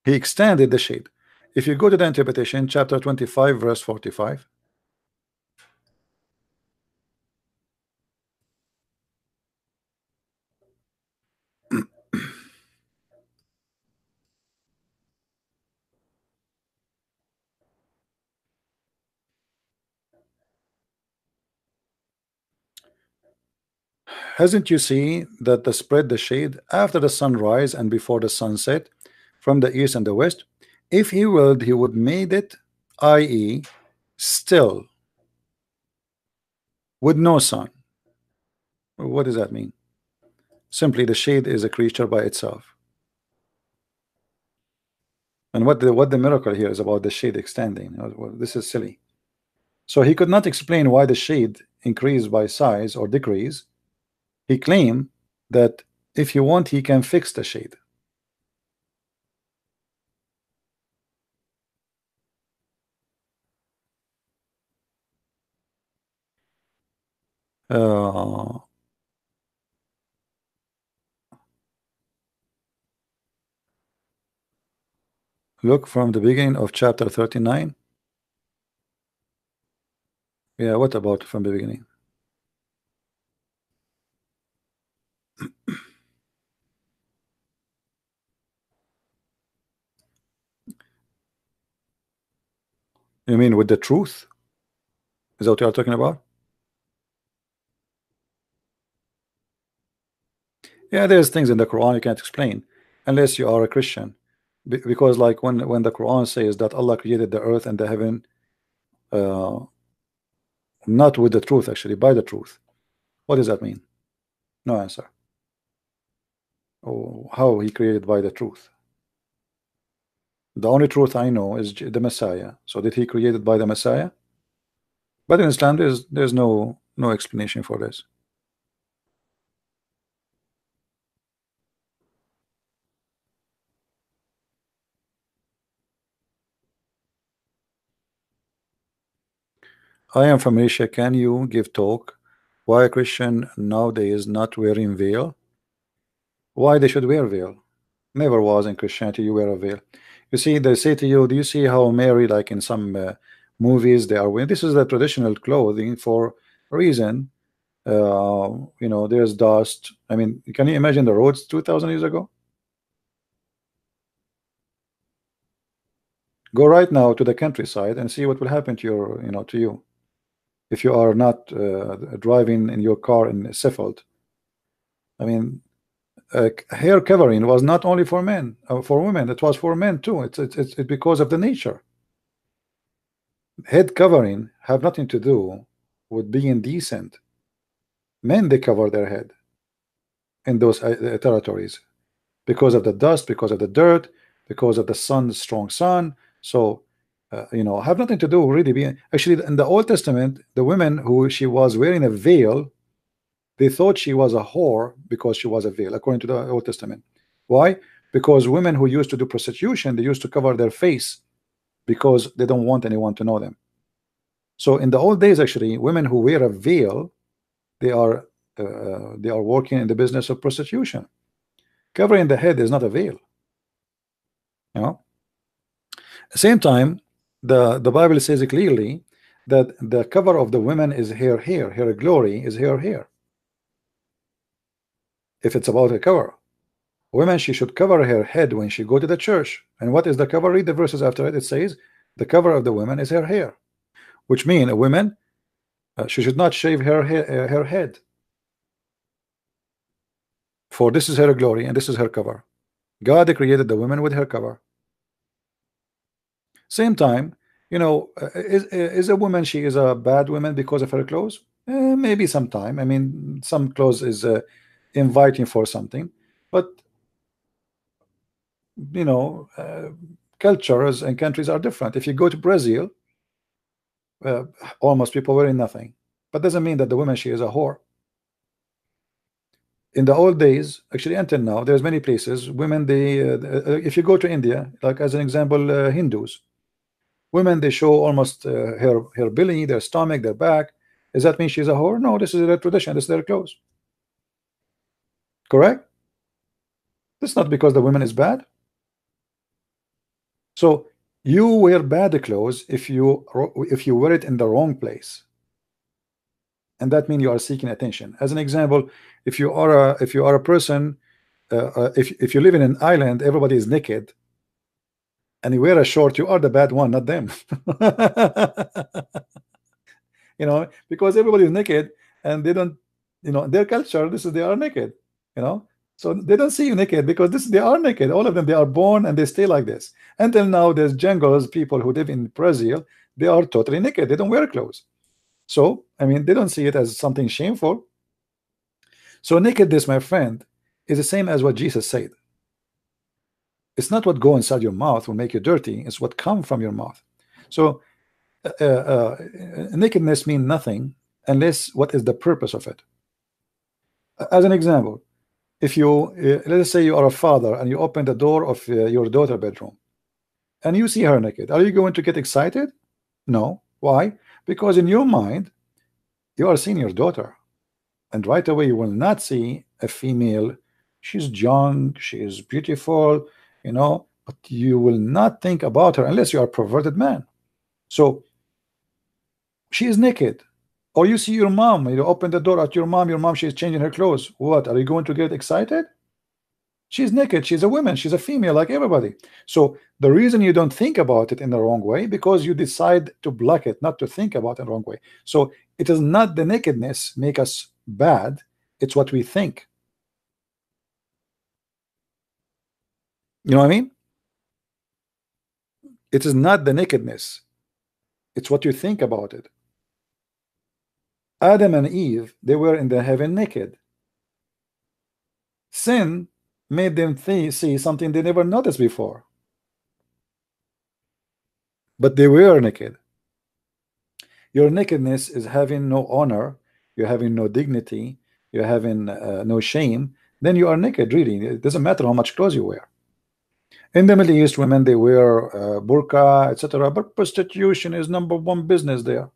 He extended the shade. If you go to the interpretation, chapter 25, verse 45. Hasn't you seen that the spread the shade after the sunrise and before the sunset from the east and the west? If he willed, he would made it, i.e., still, with no sun. What does that mean? Simply, the shade is a creature by itself. And what the miracle here is about the shade extending. Well, this is silly. So he could not explain why the shade increased by size or decrease. He claimed that if you want, he can fix the shade. Look from the beginning of chapter 39. Yeah, what about from the beginning? You mean with the truth? Is that what you are talking about? Yeah, there's things in the Quran you can't explain. unless you are a Christian. Because like when the Quran says that Allah created the earth and the heaven, uh, not with the truth, actually by the truth. What does that mean? No answer. Oh, how he created by the truth? The only truth I know is the Messiah. So did he create it by the Messiah? But in Islam, there's no explanation for this. I am from Asia. Can you give talk why a Christian nowadays not wearing veil? Why they should wear veil? Never was in Christianity you wear a veil. You see, they say to you, do you see how Mary, like in some movies, they are wearing? This is the traditional clothing for a reason. You know, there's dust. I mean, can you imagine the roads 2,000 years ago? Go right now to the countryside and see what will happen to your, you know, to you if you are not driving in your car in Sheffield. I mean, hair covering was not only for men, for women. It was for men too. It's because of the nature. Head covering have nothing to do with being decent. Men, they cover their head in those territories because of the dust, because of the dirt, because of the sun, strong sun. So you know, have nothing to do really being actually in the Old Testament, the women who she was wearing a veil, they thought she was a whore because she was a veil, according to the Old Testament. Why? Because women who used to do prostitution, they used to cover their face because they don't want anyone to know them. So in the old days, actually, women who wear a veil, they are working in the business of prostitution. Covering the head is not a veil. You know. At the same time, the Bible says clearly that the cover of the women is her hair. Her glory is her hair. If it's about a cover, women, she should cover her head when she go to the church. And what is the cover? Read the verses after it. It says the cover of the women is her hair, which means a woman, she should not shave her head. For this is her glory and this is her cover. God created the woman with her cover. Same time, you know, is a woman, she is a bad woman because of her clothes? Maybe sometime. I mean, some clothes is inviting for something, but you know, cultures and countries are different. If you go to Brazil, almost people wearing nothing, but doesn't mean that the woman, she is a whore. In the old days, actually until now, there's many places women, they if you go to India, like as an example, Hindus, women, they show almost her belly, their stomach, their back. Does that mean she's a whore? No, this is their tradition, this is their clothes. Correct? It's not because the woman is bad. So you wear bad clothes if you wear it in the wrong place, and that means you are seeking attention. As an example, if you are a person, if you live in an island, everybody is naked, and you wear a short, you are the bad one, not them. You know, because everybody is naked, and they don't, you know, their culture, this is, they are naked, you know. So they don't see you naked because this, they are naked. All of them, they are born and they stay like this. Until now, there's jungles, people who live in Brazil, they are totally naked. They don't wear clothes. So, I mean, they don't see it as something shameful. So nakedness, my friend, is the same as what Jesus said. It's not what go inside your mouth will make you dirty. It's what come from your mouth. So nakedness means nothing unless what is the purpose of it. As an example, if you let's say you are a father and you open the door of your daughter's bedroom and you see her naked, are you going to get excited? No. Why? Because in your mind you are seeing your daughter, and right away you will not see a female. She's young, she is beautiful, you know, but you will not think about her unless you are a perverted man. So she is naked. Or you see your mom, you open the door at your mom, she is changing her clothes. What, are you going to get excited? She's naked, she's a woman, she's a female like everybody. So the reason you don't think about it in the wrong way, because you decide to block it, not to think about it in the wrong way. So it is not the nakedness make us bad, it's what we think. You know what I mean? It is not the nakedness, it's what you think about it. Adam and Eve, they were in the heaven naked. Sin made them see something they never noticed before, but they were naked. Your nakedness is having no honor, you're having no dignity, you're having no shame. Then you are naked, really. It doesn't matter how much clothes you wear. In the Middle East, women, they wear burqa, etc. But prostitution is #1 business there.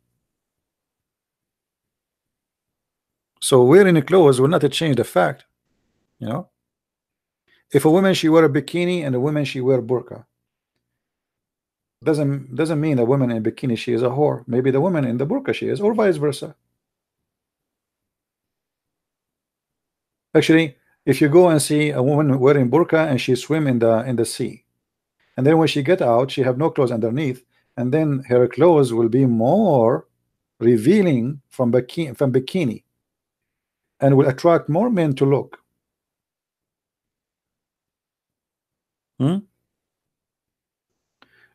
So wearing clothes will not change the fact, you know. If a woman she wear a bikini and a woman she wear burqa, doesn't mean a woman in bikini she is a whore. Maybe the woman in the burqa she is, or vice versa. Actually, if you go and see a woman wearing burqa and she swim in the sea, and then when she get out, she have no clothes underneath, and then her clothes will be more revealing from bikini, and will attract more men to look.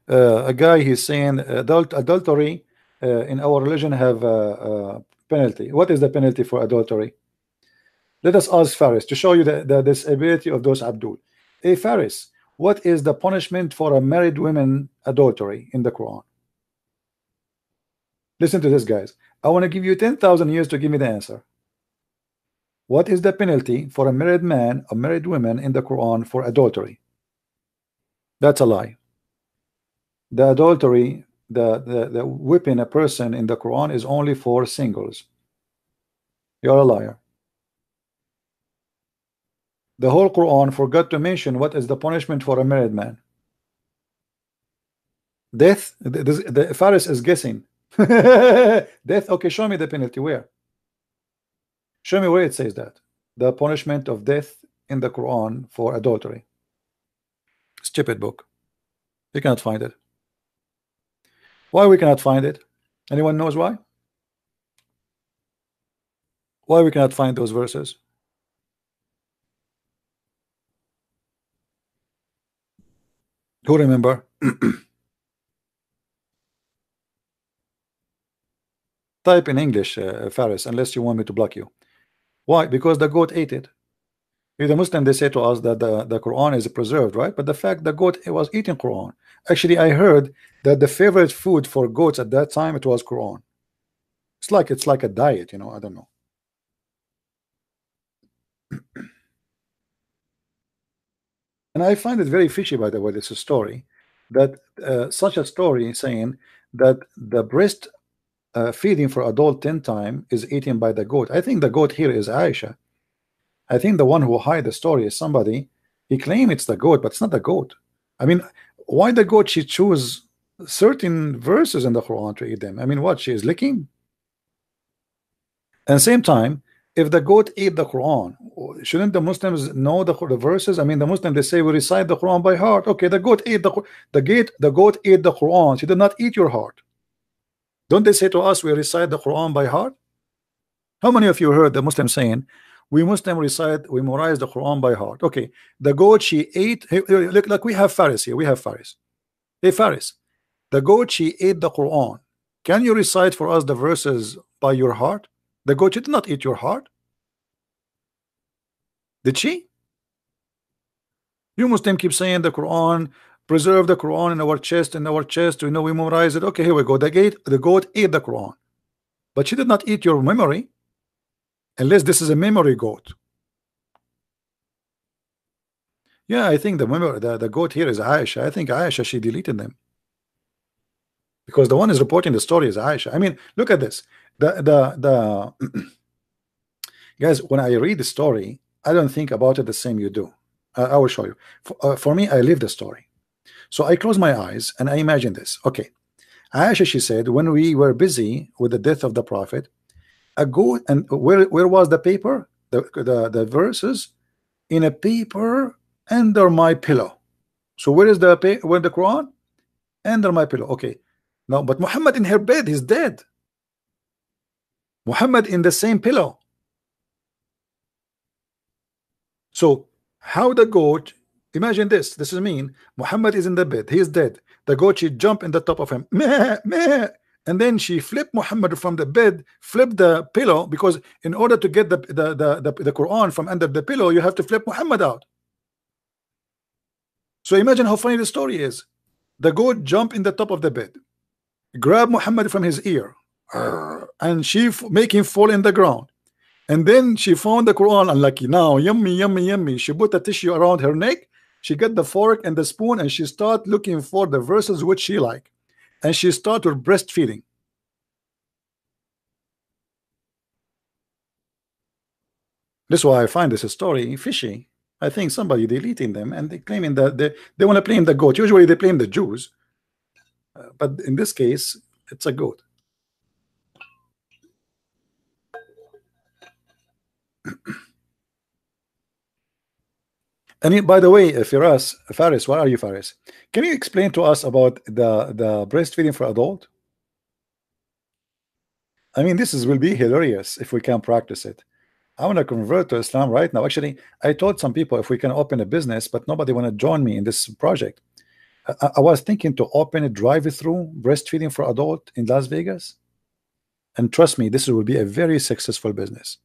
A guy, he's saying adultery in our religion have a penalty. What is the penalty for adultery? Let us ask Faris to show you the disability of those Abdul. Hey Faris, what is the punishment for a married woman adultery in the Quran? Listen to this, guys. I want to give you 10,000 years to give me the answer. What is the penalty for a married man or married woman in the Quran for adultery? That's a lie. The adultery, the whipping a person in the Quran is only for singles. You're a liar. The whole Quran forgot to mention what is the punishment for a married man. Death. The Faris is guessing. Death. Okay, show me the penalty. Where? Show me where it says that. The punishment of death in the Quran for adultery. Stupid book. You cannot find it. Why we cannot find it? Anyone knows why? Why we cannot find those verses? Who remember? Type in English, Faris, unless you want me to block you. Why? Because the goat ate it. If the Muslim, they say to us that the Quran is preserved, right? But the fact the goat was eating Quran. Actually, I heard that the favorite food for goats at that time, it was Quran. It's like a diet, you know. I don't know. And I find it very fishy, by the way, this story, that such a story saying that the breast feeding for adult 10 times is eaten by the goat. I think the goat here is Aisha. I think the one who hide the story is somebody. He claims it's the goat, but it's not the goat. I mean, why the goat? She choose certain verses in the Quran to eat them. I mean, what, she is licking? And same time, if the goat ate the Quran, shouldn't the Muslims know the verses? I mean, the Muslims, they say we recite the Quran by heart. Okay, the goat ate the goat ate the Quran. She did not eat your heart. Don't they say to us we recite the Quran by heart? How many of you heard the Muslim saying we memorize the Quran by heart? Okay, the goat she ate. Hey, look, we have Faris here. We have Faris. Hey Faris, the goat she ate the Quran. Can you recite for us the verses by your heart? The goat did not eat your heart. Did she? You Muslim keep saying the Quran, preserve the Quran in our chest, we know we memorize it. Okay, here we go. The goat ate the Quran, but she did not eat your memory, unless this is a memory goat. Yeah, I think the goat here is Aisha. I think Aisha, she deleted them, because the one is reporting the story is Aisha. I mean, look at this. The guys, when I read the story, I don't think about it the same you do. I will show you. For me, I live the story. So I close my eyes and I imagine this. Okay, Aisha, she said, when we were busy with the death of the Prophet, a goat, and where was the paper? The verses in a paper under my pillow. So where is the Quran? Under my pillow. Okay, no, but Muhammad in her bed, he's dead. Muhammad in the same pillow. So how the goat Imagine this. This is mean. Muhammad is in the bed. He is dead. The goat, she jump in the top of him. Meh, meh. And then she flipped Muhammad from the bed, flipped the pillow, because in order to get the Quran from under the pillow, you have to flip Muhammad out. So imagine how funny the story is. The goat jump in the top of the bed, grab Muhammad from his ear, and she make him fall in the ground. And then she found the Quran, unlucky now, yummy, yummy, yummy. She put a tissue around her neck. She got the fork and the spoon, and she start looking for the verses which she like. And she started breastfeeding. That's why I find this story fishy. I think somebody deleting them, and they claiming that they want to blame the goat. Usually they blame the Jews, but in this case, it's a goat. And by the way, Faris, where are you, Faris? Can you explain to us about the breastfeeding for adult? I mean, will be hilarious if we can practice it. I want to convert to Islam right now. Actually, I told some people if we can open a business, but nobody want to join me in this project. I was thinking to open a drive-through breastfeeding for adult in Las Vegas. And trust me, this will be a very successful business.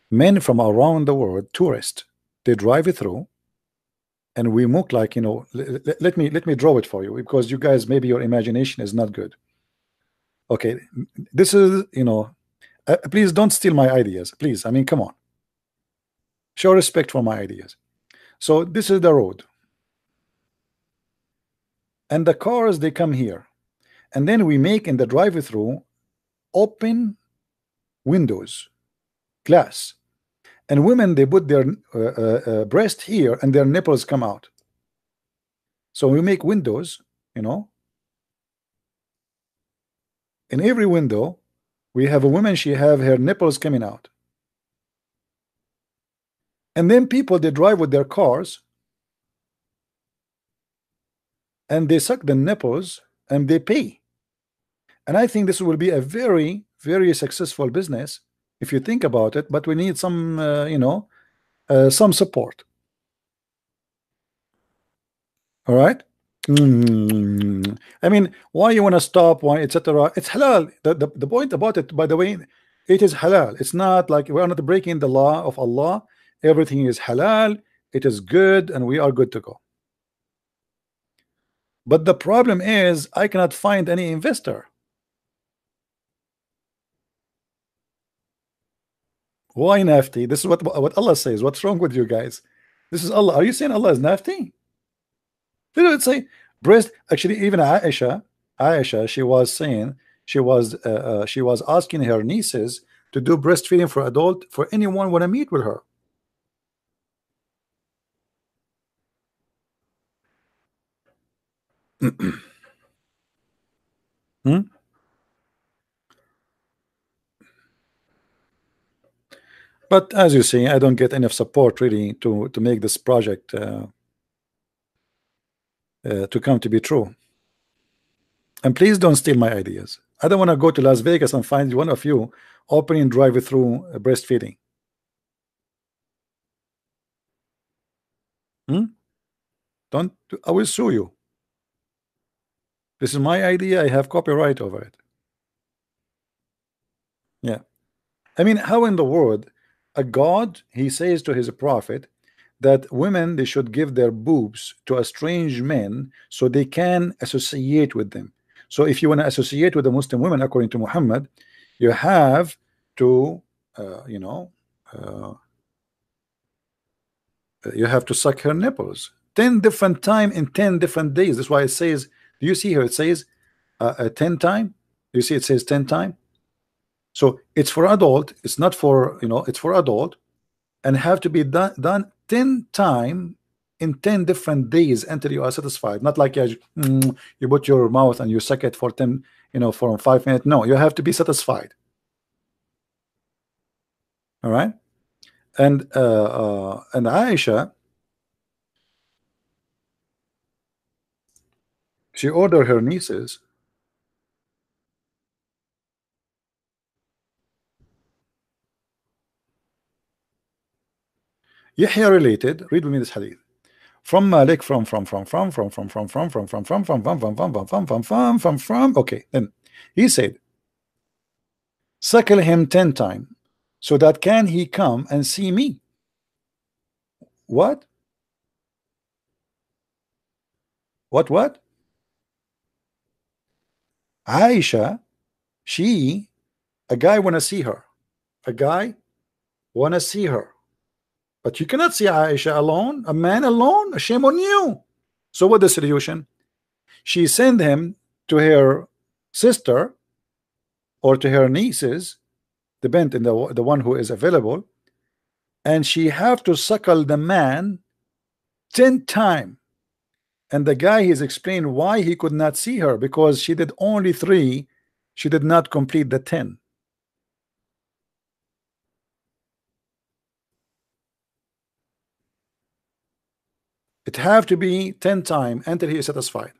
Men from around the world, tourists, they drive it through, and we look like, let me draw it for you, because you guys, maybe your imagination is not good. Okay, this is, please don't steal my ideas, please. I mean, come on, show respect for my ideas. So this is the road, and the cars, they come here, and then we make in the drive-through open windows, glass, and women, they put their breast here and their nipples come out. So we make windows, in every window we have a woman, she have her nipples coming out. And then people, they drive with their cars and they suck the nipples and they pay. And I think this will be a very, very successful business if you think about it, but we need some some support. All right. I mean, why you want to stop, why, etc. It's halal. The point about it, by the way, it is halal. It's not like we're not breaking the law of Allah. Everything is halal, it is good, and we are good to go. But the problem is I cannot find any investor. Why nafty? This is what Allah says. What's wrong with you guys? This is Allah. Are you saying Allah is nafty? Let's say breast. Actually, even Aisha, she was saying, she was asking her nieces to do breastfeeding for adult for anyone want to meet with her. Hmm? But as you see, I don't get enough support really to make this project to come to be true. And please don't steal my ideas. I don't want to go to Las Vegas and find one of you opening drive-through breastfeeding. Don't. I will sue you. This is my idea. I have copyright over it. Yeah. I mean, how in the world a God, he says to his prophet that women, they should give their boobs to a strange men so they can associate with them. So if you want to associate with the Muslim women, according to Muhammad, you have to you have to suck her nipples 10 different times in 10 different days. That's why it says, do you see here it says 10 time? You see it says 10 time. So it's for adult, it's not for, it's for adult, and have to be done 10 time in 10 different days until you are satisfied. Not like you put your mouth and you suck it for 10, for 5 minutes. No, you have to be satisfied. All right. And Aisha, she ordered her nieces Yahya related, read with me this hadith. from Malik, from okay, then he said, suckle him 10 times, so that can he come and see me. What? What? Aisha, she, a guy wanna see her. A guy wanna see her. But you cannot see Aisha alone, a man alone. Shame on you. So what the solution? She sent him to her sister or to her nieces, depend on the one who is available, and she have to suckle the man 10 times. And the guy has explained why he could not see her, because she did only 3, she did not complete the 10. It have to be 10 times until he is satisfied.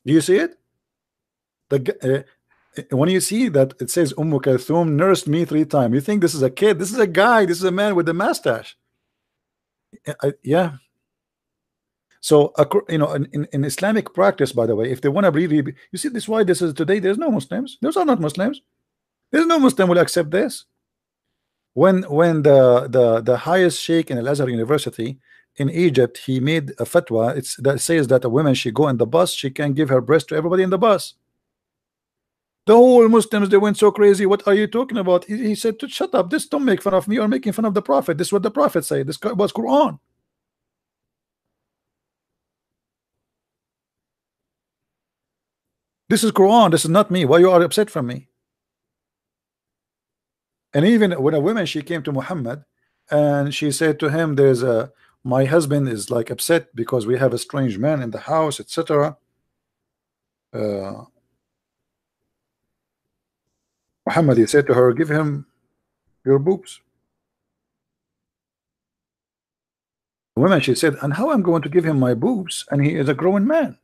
Do you see it? When you see that it says Kulthum nursed me 3 times, you think this is a kid. This is a guy. This is a man with a mustache. Yeah. So you know, in Islamic practice, by the way, if they want to really, you see, this is why this is today. There's no Muslims. Those are not Muslims. There's no Muslim will accept this. When the highest sheikh in Al Azhar University in Egypt, he made a fatwa. That says that a woman, she go in the bus, she can give her breast to everybody in the bus. The whole Muslims, they went so crazy. What are you talking about? He said to shut up. This, don't make fun of me or making fun of the Prophet. This is what the Prophet said. This was Quran. This is Quran. This is not me. Why you are upset from me? And even when a woman, she came to Muhammad and she said to him, there's a, my husband is like upset because we have a strange man in the house, etc. Muhammad, he said to her, give him your boobs. The woman, she said, and how I'm going to give him my boobs and he is a grown man?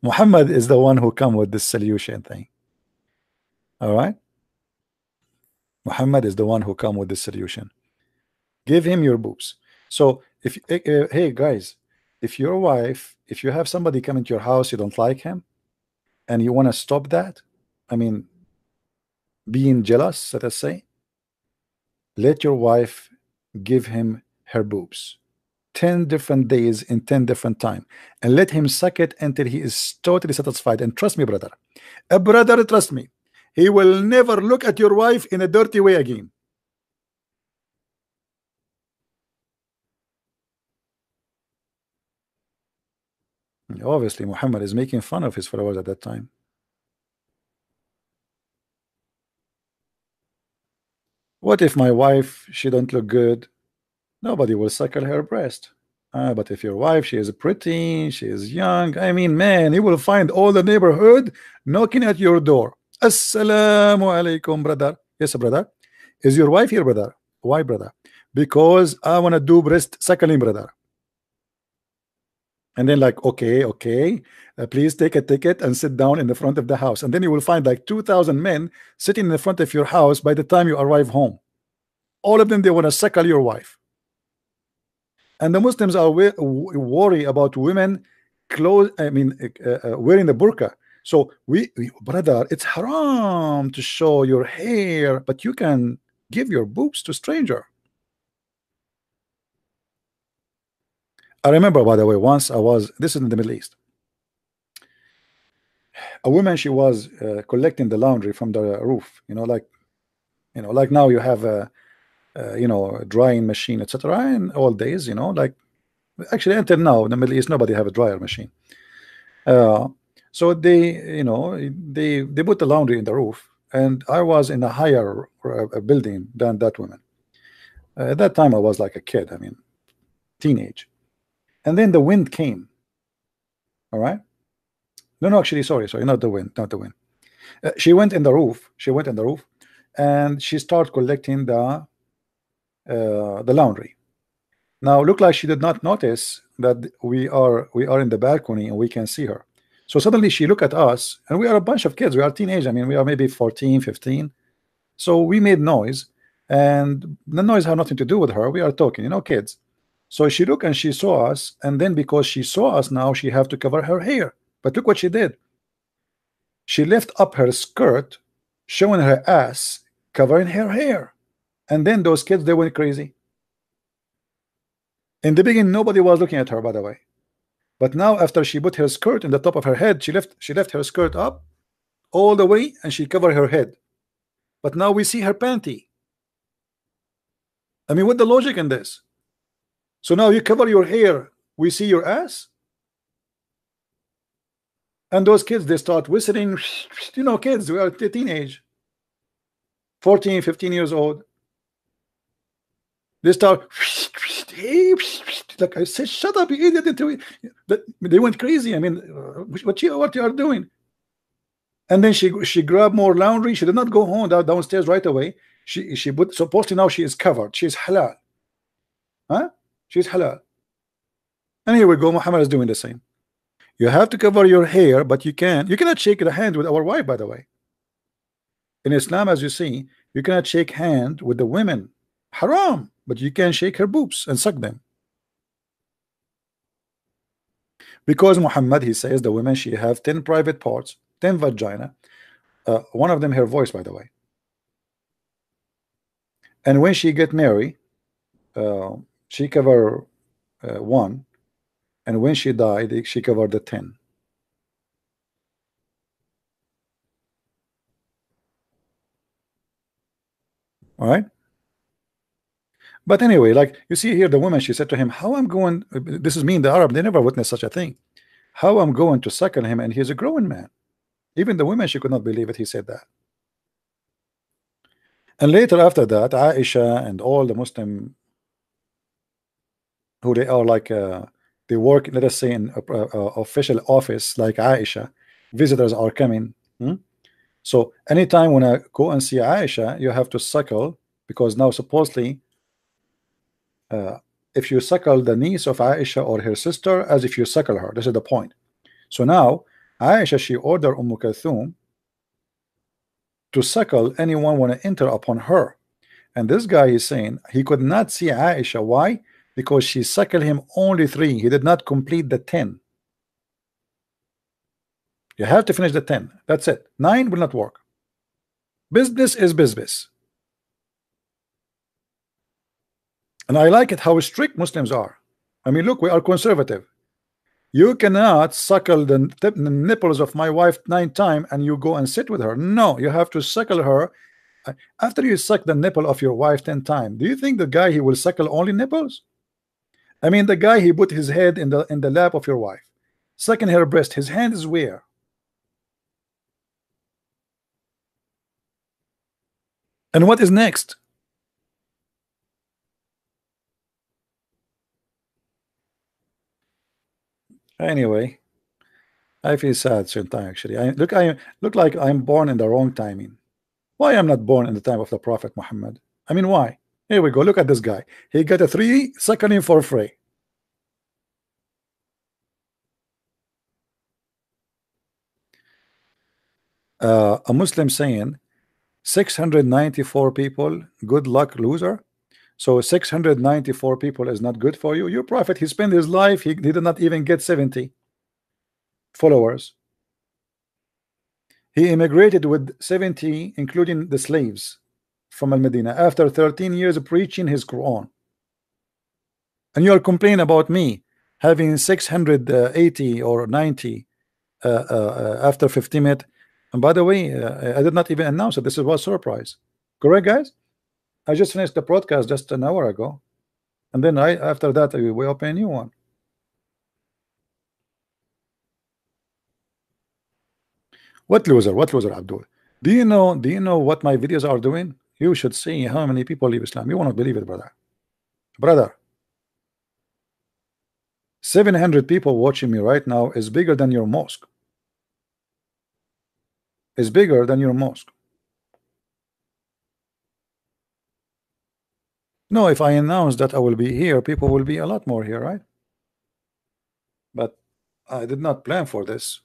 Muhammad is the one who come with this solution thing. All right, Muhammad is the one who come with this solution. Give him your boobs. So if hey guys, if your wife, if you have somebody come into your house, you don't like him and you want to stop that, I mean, being jealous, let us say, let your wife give him her boobs 10 different days in 10 different time, and let him suck it until he is totally satisfied. And trust me, brother, trust me, he will never look at your wife in a dirty way again. Obviously, Muhammad is making fun of his followers at that time. What if my wife, she don't look good? Nobody will suckle her breast. But if your wife, she is pretty, she is young, I mean, man, you will find all the neighborhood knocking at your door. Assalamu alaikum, brother. Yes, brother. Is your wife here, brother? Why, brother? Because I want to do breast suckling, brother. And then like, okay, please take a ticket and sit down in the front of the house. And then you will find like 2,000 men sitting in the front of your house by the time you arrive home. All of them, they want to suckle your wife. And the Muslims are worried about women wearing the burqa. So brother, it's haram to show your hair, but you can give your boobs to stranger. I remember, by the way, once this is in the Middle East. A woman, she was collecting the laundry from the roof. Like now you have a drying machine, etc. In old days, like actually until now in the Middle East, nobody have a dryer machine. So they put the laundry in the roof, and I was in a higher building than that woman. At that time, I was like a kid. I mean, teenage. And then the wind came. All right. No, actually, sorry, not the wind, she went in the roof. And she started collecting the laundry. Now, look like she did not notice that we are in the balcony and we can see her. So suddenly she looked at us, and we are a bunch of kids. We are teenage. I mean, we are maybe 14, 15. So we made noise, and the noise had nothing to do with her. We are talking, you know, kids. So she looked and she saw us, and then because she saw us, now she have to cover her hair. But look what she did. She lift up her skirt, showing her ass, covering her hair. And then those kids, they went crazy. In the beginning, nobody was looking at her, by the way. But now, after she put her skirt in the top of her head, she left her skirt up all the way, and she covered her head. But now we see her panty. I mean, what the logic in this? So now you cover your hair, we see your ass. And those kids, they start whistling. You know, kids, we are teenage, 14, 15 years old. They start, like I said, shut up, you idiot. They went crazy. I mean, what you are doing? And then she grabbed more laundry. She did not go home downstairs right away. She put, supposedly now she is covered. She's halal. Huh? She's halal. And here we go. Muhammad is doing the same. You have to cover your hair, but you cannot shake the hand with our wife, by the way. In Islam, as you see, you cannot shake hand with the women. Haram. But you can shake her boobs and suck them. Because Muhammad, he says the women, she have 10 private parts, 10 vagina. One of them her voice, by the way. And when she get married, she cover one. And when she died, she covered the 10. All right. But anyway, like you see here, the woman, she said to him, how I'm going, this is me in the Arab, they never witnessed such a thing. How I'm going to suckle him, and he's a growing man. Even the women, she could not believe it. He said that. And later after that, Aisha and all the Muslim who they are like, they work, let us say, in official office like Aisha, visitors are coming. So anytime when I go and see Aisha, you have to suckle, because now supposedly if you suckle the niece of Aisha or her sister, as if you suckle her. This is the point. So now Aisha, she ordered Kulthum to suckle anyone want to enter upon her. And this guy is saying he could not see Aisha. Why? Because she suckled him only 3. He did not complete the 10. You have to finish the 10. That's it. 9 will not work. Business is business. And I like it how strict Muslims are. I mean, look, we are conservative. You cannot suckle the nipples of my wife 9 times and you go and sit with her. No, you have to suckle her. After you suck the nipple of your wife 10 times, do you think the guy, he will suckle only nipples? I mean, the guy, he put his head in the lap of your wife, sucking her breast. His hand is where? And what is next? Anyway, I feel sad sometimes. Actually, I look like I'm born in the wrong timing. Why I'm not born in the time of the Prophet Muhammad? I mean, why? Here we go. Look at this guy. He got a 3 suckling for free. A Muslim saying 694 people, good luck, loser. So 694 people is not good for you. Your prophet, he spent his life, he did not even get 70 followers. He immigrated with 70, including the slaves from Al-Medina, after 13 years preaching his Quran. And you are complaining about me having 680 or 90 after 50 minutes. And by the way, I did not even announce it. This was a surprise. Correct, guys? I just finished the broadcast just an hour ago. And then after that, we open a new one. What loser? What loser, Abdul? Do you know what my videos are doing? You should see how many people leave Islam. You won't believe it, brother. Brother, 700 people watching me right now is bigger than your mosque. Is bigger than your mosque. No, if I announce that I will be here, people will be a lot more here, right? But I did not plan for this.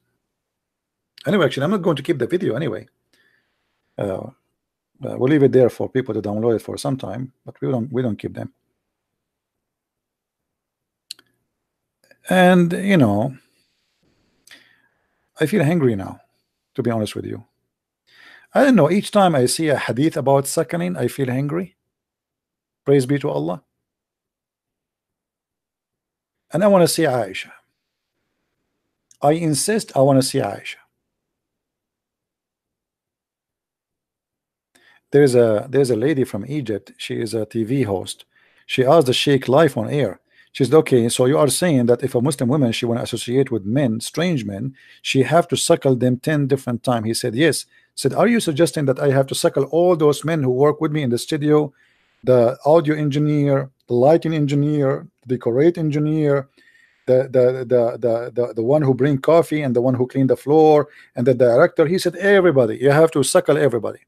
Anyway, actually, I'm not going to keep the video anyway. We'll leave it there for people to download it for some time, but we don't keep them. And you know, I feel hungry now, to be honest with you. I don't know, each time I see a hadith about suckling, I feel hungry. Praise be to Allah. And I want to see Aisha. I insist I want to see Aisha. There's a lady from Egypt. She is a TV host. She asked the Sheikh live on air. She said, okay, so you are saying that if a Muslim woman she want to associate with men, strange men, she have to suckle them 10 different times. He said, yes. Said, are you suggesting that I have to suckle all those men who work with me in the studio, the audio engineer, the lighting engineer, the decorate engineer, the one who bring coffee and the one who clean the floor and the director? He said, everybody, you have to suckle everybody.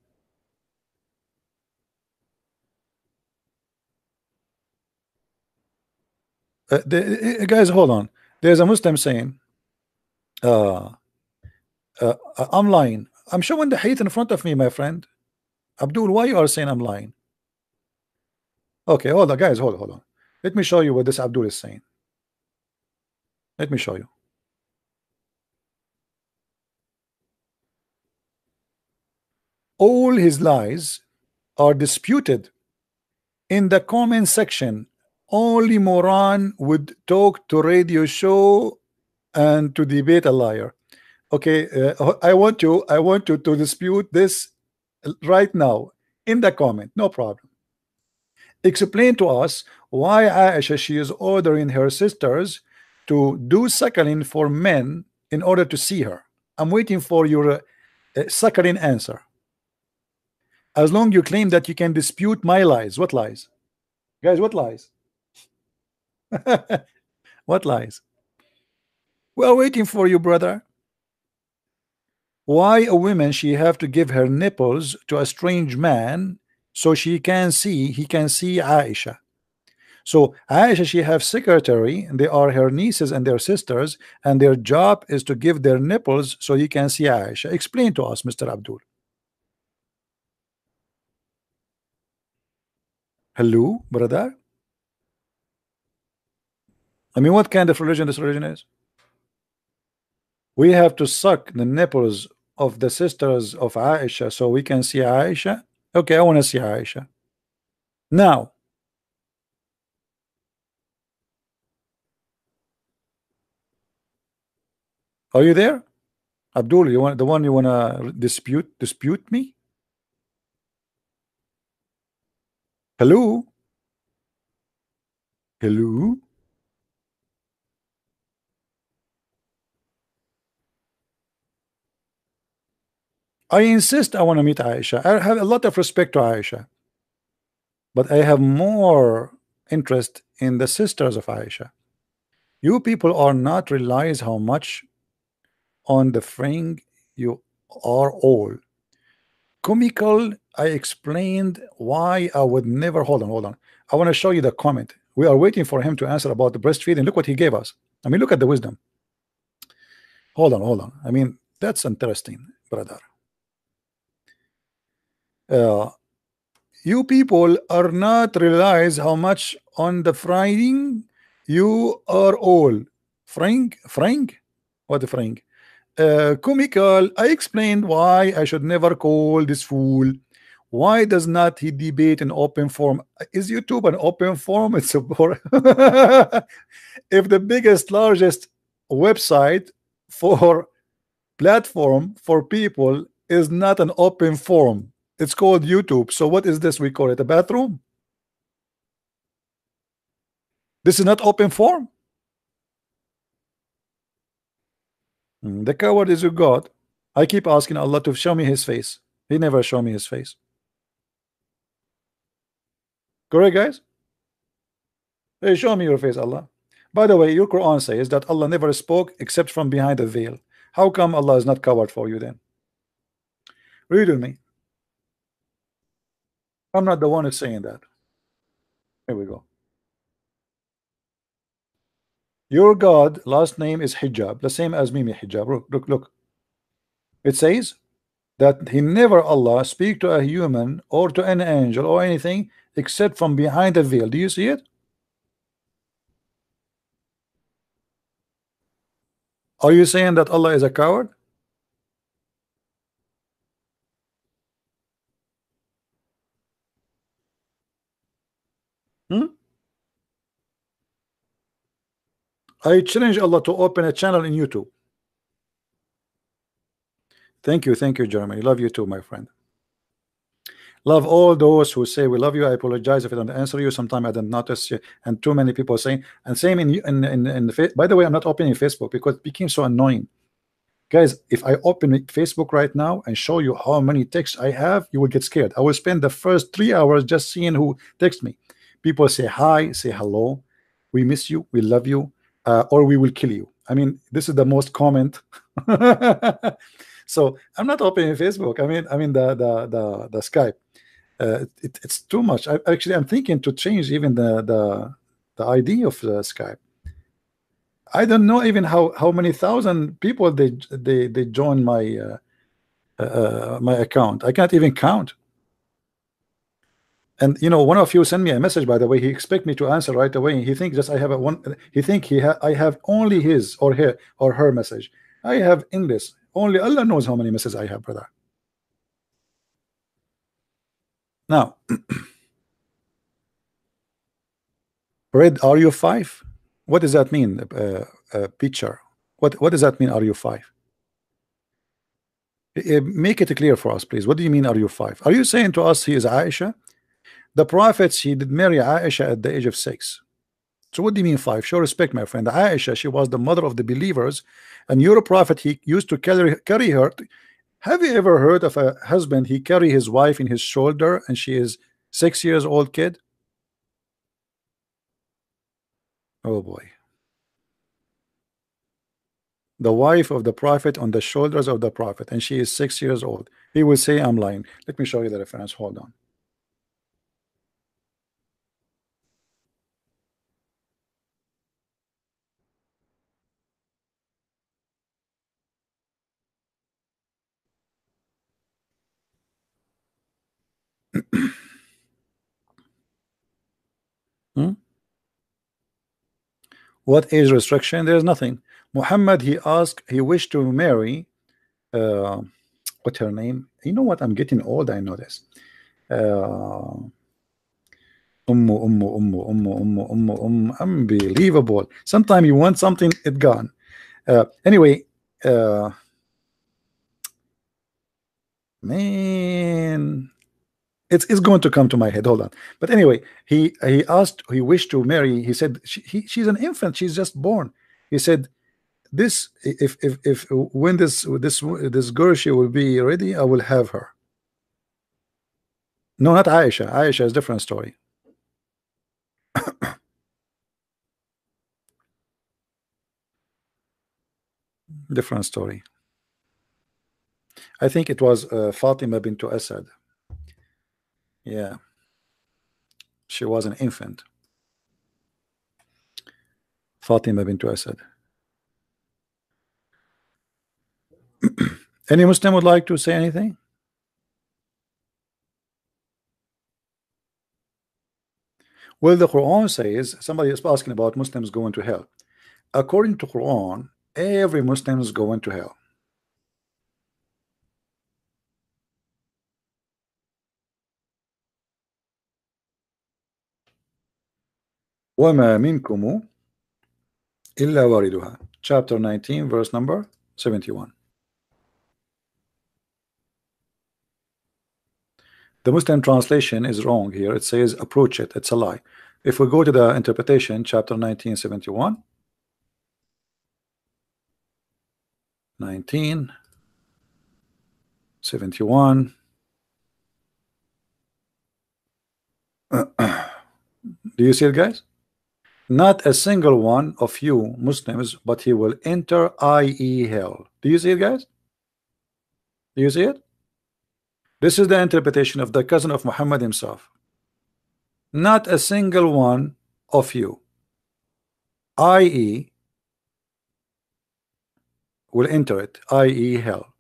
Guys, hold on. There's a Muslim saying, I'm lying. I'm showing the hate in front of me, my friend. Abdul, why you are saying I'm lying? Okay, hold on, guys, hold on. Let me show you what this Abdul is saying. Let me show you. All his lies are disputed in the comment section. Only moron would talk to radio show and to debate a liar. Okay, I want you to dispute this right now in the comment. No problem. Explain to us why Aisha she is ordering her sisters to do suckling for men in order to see her. I'm waiting for your suckling answer. As long you claim that you can dispute my lies. What lies? Guys, what lies? What lies? We are waiting for you, brother. Why a woman she have to give her nipples to a strange man so he can see Aisha? So Aisha she have secretary, and they are her nieces and their sisters, and their job is to give their nipples so he can see Aisha. Explain to us, Mr. Abdul. Hello, brother. I mean, what kind of religion this religion is? We have to suck the nipples of the sisters of Aisha so we can see Aisha. Okay, I want to see Aisha now. Are you there, Abdul? You want you want to dispute me? Hello, hello. I insist I want to meet Aisha. I have a lot of respect to Aisha, but I have more interest in the sisters of Aisha. You people are not realize how much on the fring you are all. Comical, I explained why I would never. Hold on. I want to show you the comment. We are waiting for him to answer about the breastfeeding. Look what he gave us. I mean, look at the wisdom. Hold on. I mean, that's interesting, brother. You people are not realize how much on the frying you are all. Frank? What the Frank? Comical, I explained why I should never call this fool. Why does not he debate in open forum? Is YouTube an open forum? It's a if the biggest, largest website for platform for people is not an open forum, it's called YouTube. So what is this? We call it a bathroom. This is not open forum. The coward is your God. I keep asking Allah to show me his face. He never show me his face. Correct, guys? Hey, show me your face, Allah. By the way, your Quran says that Allah never spoke except from behind a veil. How come Allah is not covered for you then? Read with me. I'm not the one who's saying that. Here we go. Your God last name is Hijab, the same as Mimi Hijab. Look. It says that he never Allah speak to a human or to an angel or anything except from behind a veil. Do you see it? Are you saying that Allah is a coward? Hmm? I challenge Allah to open a channel in YouTube. Thank you, Jeremy. Love you too, my friend. Love all those who say we love you. I apologize if I don't answer you. Sometimes I don't notice you, and too many people saying. And same in the by the way, I'm not opening Facebook because it became so annoying. Guys, if I open Facebook right now and show you how many texts I have, you will get scared. I will spend the first 3 hours just seeing who text me. People say hi, say hello, we miss you, we love you, or we will kill you. I mean, this is the most comment. So I'm not opening Facebook. I mean the Skype. It's too much. I'm thinking to change even the ID of the Skype. I don't know even how many thousand people they join my account. I can't even count. And you know, one of you sent me a message, by the way. He expect me to answer right away. He thinks just I have a one. He think I have only his or her message. I have endless. Only Allah knows how many messages I have, brother. Now, Red, are you five? What does that mean? Picture. What does that mean? Are you five? Make it clear for us, please. What do you mean? Are you five? Are you saying to us he is Aisha? The prophets, he did marry Aisha at the age of 6. So what do you mean 5? Show respect, my friend. Aisha, she was the mother of the believers, and your prophet, he used to carry her. Have you ever heard of a husband, he carry his wife in his shoulder and she is 6 years old kid? Oh boy. The wife of the prophet on the shoulders of the prophet, and she is 6 years old. He will say I'm lying. Let me show you the reference. Hold on. Hmm? What age restriction? There's nothing. Muhammad, he asked, he wished to marry what's her name? You know what? I'm getting old, I know this. Unbelievable. Sometimes you want something, it gone. Anyway, man, it's going to come to my head. Hold on. But anyway, he asked, he wished to marry. He said she's an infant. She's just born. He said this if when this girl she will be ready, I will have her. No, not Aisha. Aisha is a different story. Different story. I think it was Fatima bint Asad. Yeah, she was an infant. Fatima bint Asad. Any Muslim would like to say anything? Well, the Quran says, somebody is asking about Muslims going to hell. According to Quran, every Muslim is going to hell. وَمَا مِنْكُمُ إِلَّا وَارِدُهَا. Chapter 19, verse number 71. The Muslim translation is wrong here. It says approach it. It's a lie. If we go to the interpretation, chapter 1971, 1971. Do you see it, guys? Not a single one of you Muslims, but he will enter, i.e. hell. Do you see it, guys? Do you see it? This is the interpretation of the cousin of Muhammad himself. Not a single one of you, i.e. will enter it, i.e. hell.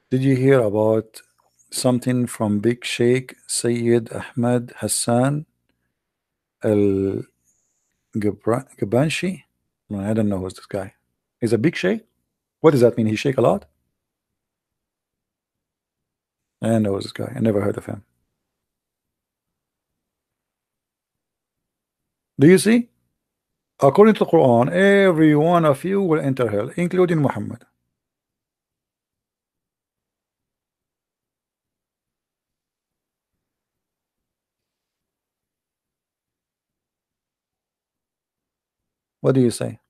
Did you hear about something from Big Sheikh Sayyid Ahmed Hassan Al Gabanshi? No, I don't know who's this guy. He's a big sheikh? What does that mean? He shake a lot? I don't know who's this guy. I never heard of him. Do you see? According to the Quran, every one of you will enter hell, including Muhammad. What do you say?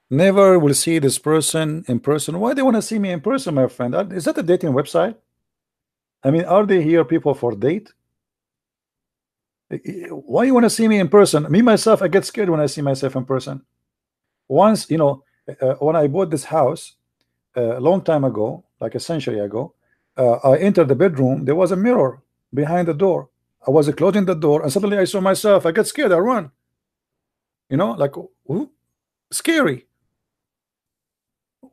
Never will see this person in person. Why they want to see me in person, my friend? Is that a dating website? I mean, are they here people for date? Why you want to see me in person? Me myself, I get scared when I see myself in person. Once, when I bought this house a long time ago, like a century ago, I entered the bedroom. There was a mirror behind the door. I was closing the door, and suddenly I saw myself. I got scared. I run. Like, ooh, scary.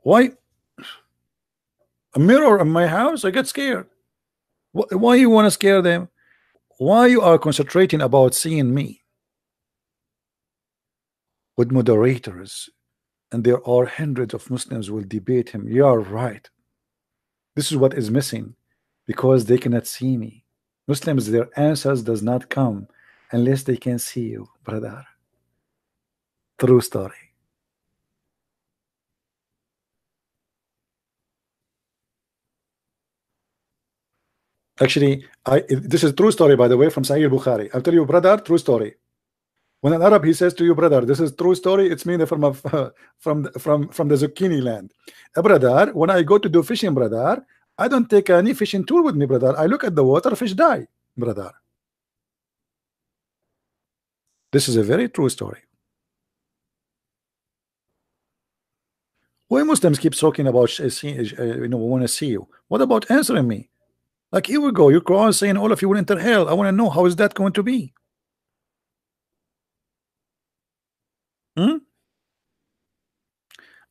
Why a mirror in my house? I get scared. Why you want to scare them? Why you are concentrating about seeing me with moderators? And there are hundreds of Muslims will debate him. You are right. This is what is missing, because they cannot see me. Muslims, their answers does not come unless they can see you, brother. True story. Actually, this is true story, by the way, from Sahih Bukhari. I'll tell you, brother, true story. When an Arab he says to you, brother, this is true story, it's mean from from the zucchini land. Brother, when I go to do fishing, brother, I don't take any fishing tool with me, brother. I look at the water, fish die, brother. This is a very true story. Why Muslims keep talking about want to see you? What about answering me? Like, here we go. Your Quran saying all of you will enter hell. I want to know, how is that going to be? Hmm?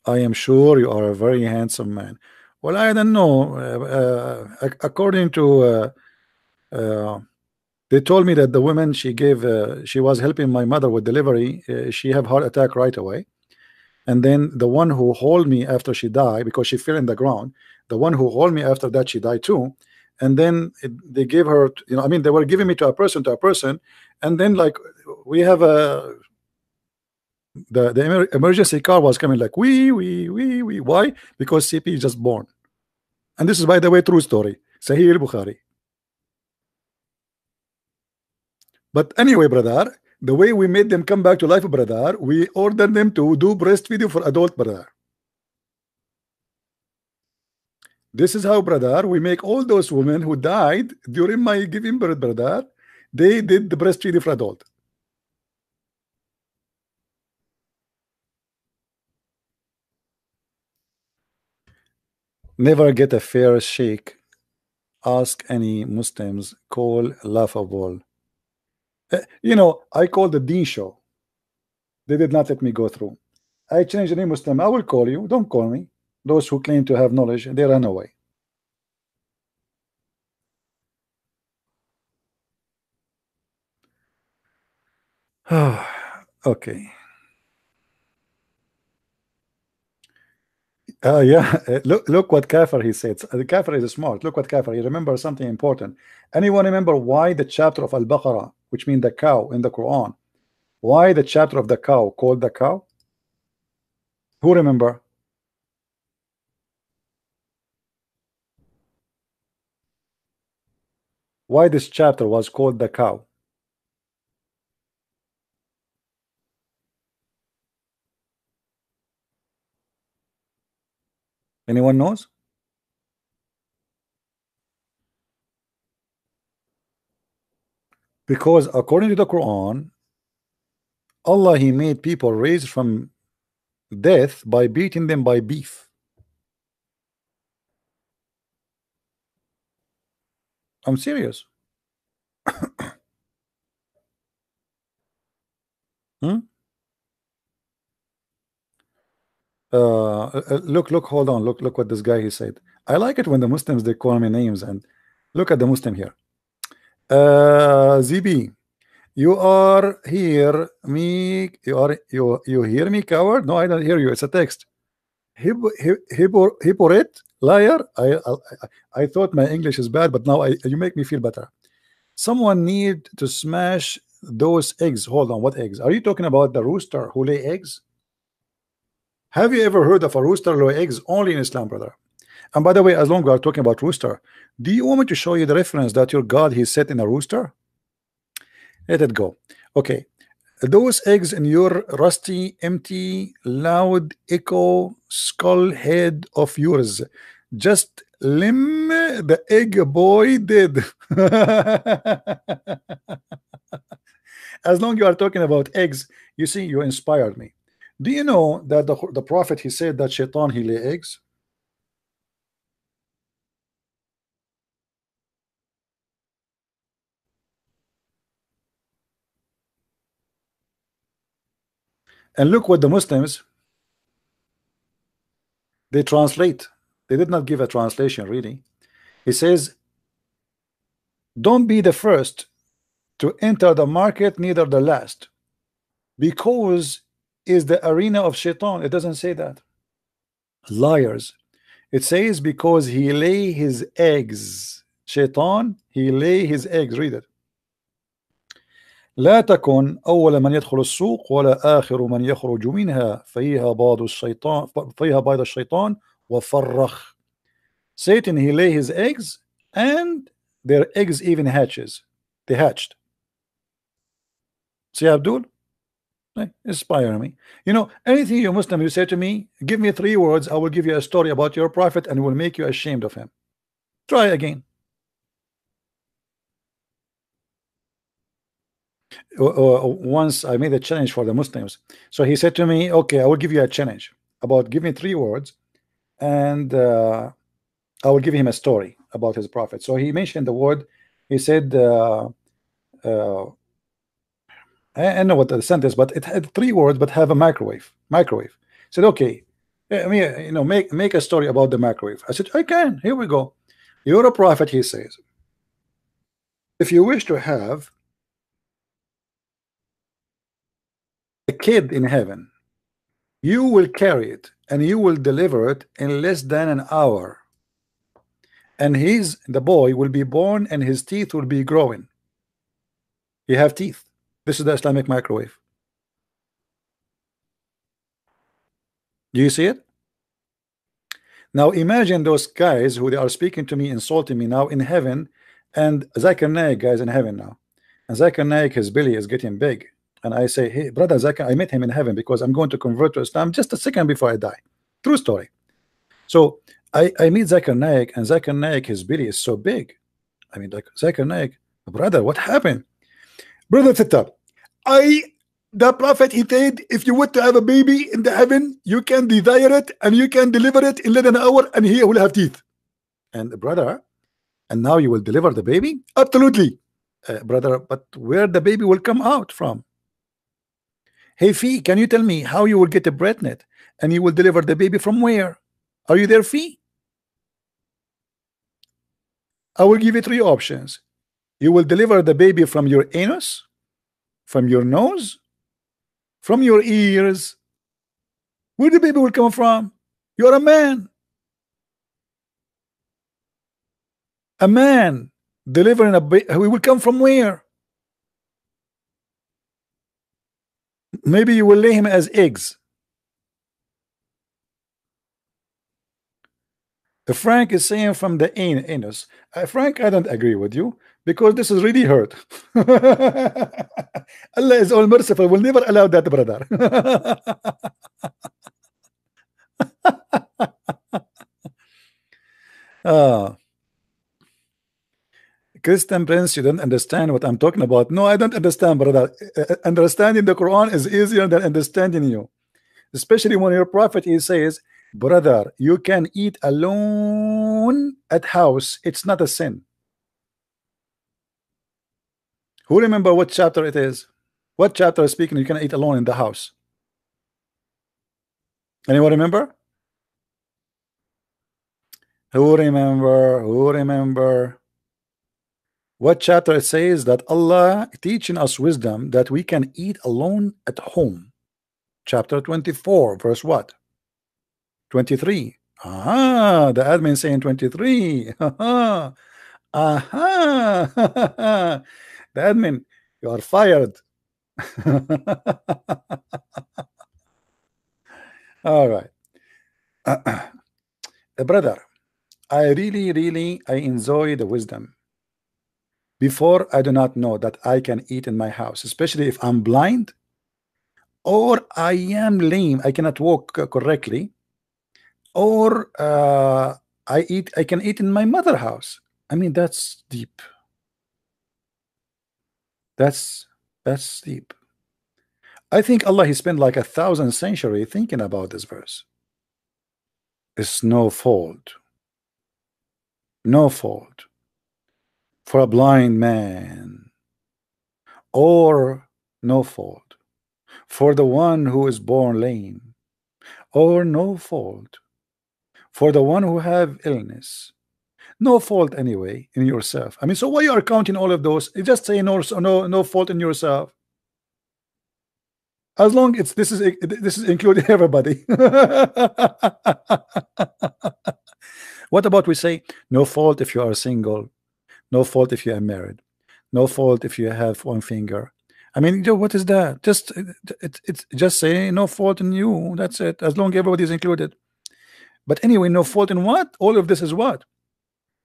I am sure you are a very handsome man. Well, I don't know. According to uh, they told me that the woman she was helping my mother with delivery. She have heart attack right away. And then the one who hold me after she died, because she fell in the ground, the one who hold me after that, she died too. And then they gave her, I mean, they were giving me to a person, and then, like, we have the emergency car was coming, like, we why? Because CP is just born. And this is, by the way, true story, Sahih al-Bukhari. But anyway, brother, the way we made them come back to life, brother, we ordered them to do breastfeeding for adult, brother. This is how, brother, we make all those women who died during my giving birth, brother, they did the breastfeeding for adult. Never get a fair shake. Ask any Muslims. Call laughable. I called the Dean show. They did not let me go through. I changed the name Muslim. I will call you. Don't call me. Those who claim to have knowledge, they run away. Okay. Yeah, look what Kafir he said. The Kafir is smart. Look what Kafir. He remember something important. Anyone remember why the chapter of Al-Baqarah, which means the cow in the Quran, why the chapter of the cow called the cow? Who remember? Why this chapter was called the cow? Anyone knows? Because according to the Quran, Allah he made people raised from death by beating them by beef. I'm serious. Hmm? Look, hold on, look what this guy he said. I like it when the Muslims they call me names, and look at the Muslim here. ZB, you are here me, you hear me, coward? No, I don't hear you. It's a text. Hypocrite, liar. I thought my English is bad, but now you make me feel better. Someone need to smash those eggs. Hold on, what eggs? Are you talking about the rooster who lay eggs? Have you ever heard of a rooster lay eggs? Only in Islam, brother. And by the way, as long as we are talking about rooster, do you want me to show you the reference that your God he set in a rooster? Let it go. Okay, those eggs in your rusty, empty, loud, echo skull head of yours, just limb the egg boy did. As long you are talking about eggs, you see, you inspired me. Do you know that the prophet he said that shaitan he lay eggs? And look what the Muslims they translate. They did not give a translation really. He says, don't be the first to enter the market, neither the last, because is the arena of shaitan. It doesn't say that. Liars. It says because he lay his eggs. Shaitan, he lay his eggs. Read it. لا تكن أول من يدخل السوق ولا آخر من يخرج منها فيها بيض الشيطان وفرخ. Satan he lay his eggs and their eggs even hatches. They hatched. See Abdul? Inspire me. You know, anything you Muslim you say to me, give me 3 words, I will give you a story about your prophet and will make you ashamed of him. Try again. Once I made a challenge for the Muslims. So he said to me, okay, I will give you a challenge about give me 3 words and I will give him a story about his prophet. So he mentioned the word, he said I know what the sentence, but it had 3 words, but have a microwave. Microwave. Said, okay, I mean, you know, make a story about the microwave. I said, I can. Here we go. You're a prophet, he says. If you wish to have a kid in heaven, you will carry it and you will deliver it in less than an hour. And the boy will be born and his teeth will be growing. You have teeth. This is the Islamic microwave. Do you see it? Now imagine those guys who they are speaking to me, insulting me now in heaven, and Zakir Naik guys in heaven now. And Zakir Naik, his belly is getting big. And I say, hey, brother Zakir, I met him in heaven because I'm going to convert to Islam just a second before I die. True story. So I meet Zakir Naik, and Zakir Naik, his belly is so big. I mean, like, Zakir Naik, brother, what happened? Brother Tita, the prophet he said, if you want to have a baby in the heaven, you can desire it and you can deliver it in less than an hour, and he will have teeth. And brother, and now you will deliver the baby? Absolutely, brother. But where the baby will come out from? Hey, Fee, can you tell me how you will get a breast net and you will deliver the baby from where? Are you there, Fee? I will give you 3 options. You will deliver the baby from your anus, from your nose, from your ears. Where the baby will come from? You're a man. A man delivering a baby. We will come from where? Maybe you will lay him as eggs. Frank is saying from the anus. Frank, I don't agree with you because this is really hurt. Allah is all merciful. Will never allow that, brother. Christian Prince, you don't understand what I'm talking about. No, I don't understand, brother. Understanding the Quran is easier than understanding you, especially when your prophet he says, brother, you can eat alone at house. It's not a sin. Who remember what chapter it is? What chapter is speaking? You can eat alone in the house. Anyone remember? Who remember? Who remember? What chapter it says that Allah teaching us wisdom that we can eat alone at home? Chapter 24, verse what? 23. Ah, the admin saying 23. Aha. Aha. The admin, you are fired. All right. Brother, I really I enjoy the wisdom. Before, I do not know that I can eat in my house, especially if I'm blind or I am lame, I cannot walk correctly, or I can eat in my mother house. I mean, that's deep. That's deep. I think Allah, he spent like 1,000 centuries thinking about this verse. It's no fault, no fault for a blind man, or no fault for the one who is born lame, or no fault for the one who have illness. No fault anyway in yourself. I mean, so why you are counting all of those? You just say no fault in yourself. As long it's this is including everybody. What about we say no fault if you are single, no fault if you are married, no fault if you have one finger. I mean, what is that? Just it's just say no fault in you. That's it. As long everybody is included. But anyway, no fault in what? All of this is what?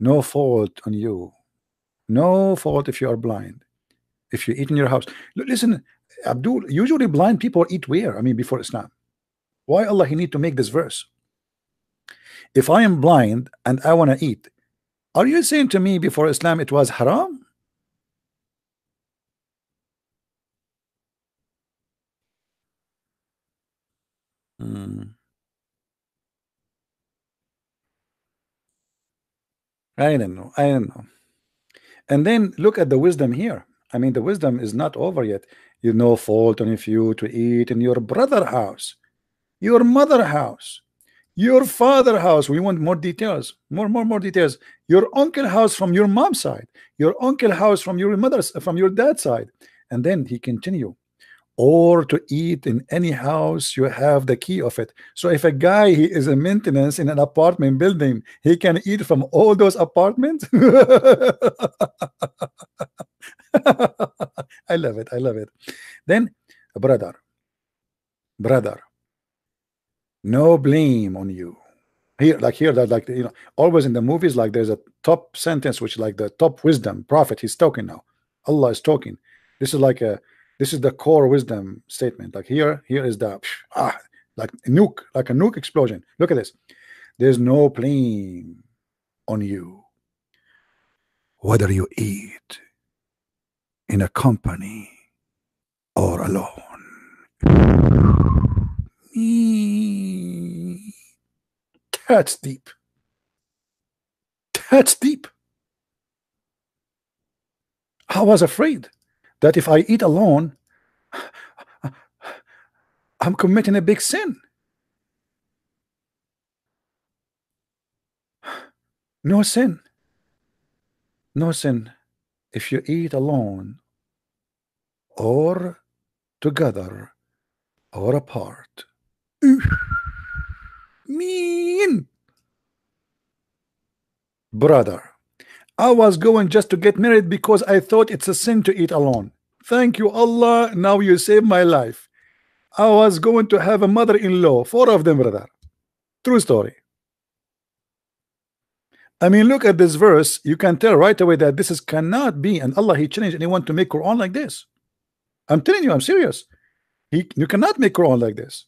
No fault on you. No fault if you are blind. If you eat in your house. Listen, Abdul, usually blind people eat where? I mean, before Islam. Why Allah he need to make this verse? If I am blind and I want to eat, are you saying to me before Islam it was haram? Hmm. I don't know. I don't know. And then look at the wisdom here. I mean, the wisdom is not over yet. You no fault on if you to eat in your brother house, your mother house, your father house. We want more details, more details. Your uncle house from your mom's side, your uncle house from your mother's, from your dad's side. And then he continue, or to eat in any house you have the key of it. So if a guy he is a maintenance in an apartment building, he can eat from all those apartments. I love it. I love it. Then, brother, brother, no blame on you. Here, like here, that like always in the movies, like there's a top sentence which like the top wisdom prophet. He's talking now. Allah is talking. This is like a this is the core wisdom statement. Like here is the like a nuke explosion. Look at this. There's no blame on you whether you eat in a company or alone. That's deep. That's deep. I was afraid that if I eat alone, I'm committing a big sin. No sin. No sin. If you eat alone or together or apart. Mean. Brother, I was going just to get married because I thought it's a sin to eat alone. Thank you, Allah. Now you saved my life. I was going to have a mother-in-law, 4 of them, brother. True story. I mean, look at this verse. You can tell right away that this is cannot be, and Allah he challenged anyone to make Quran like this. I'm telling you, I'm serious. You cannot make Quran like this.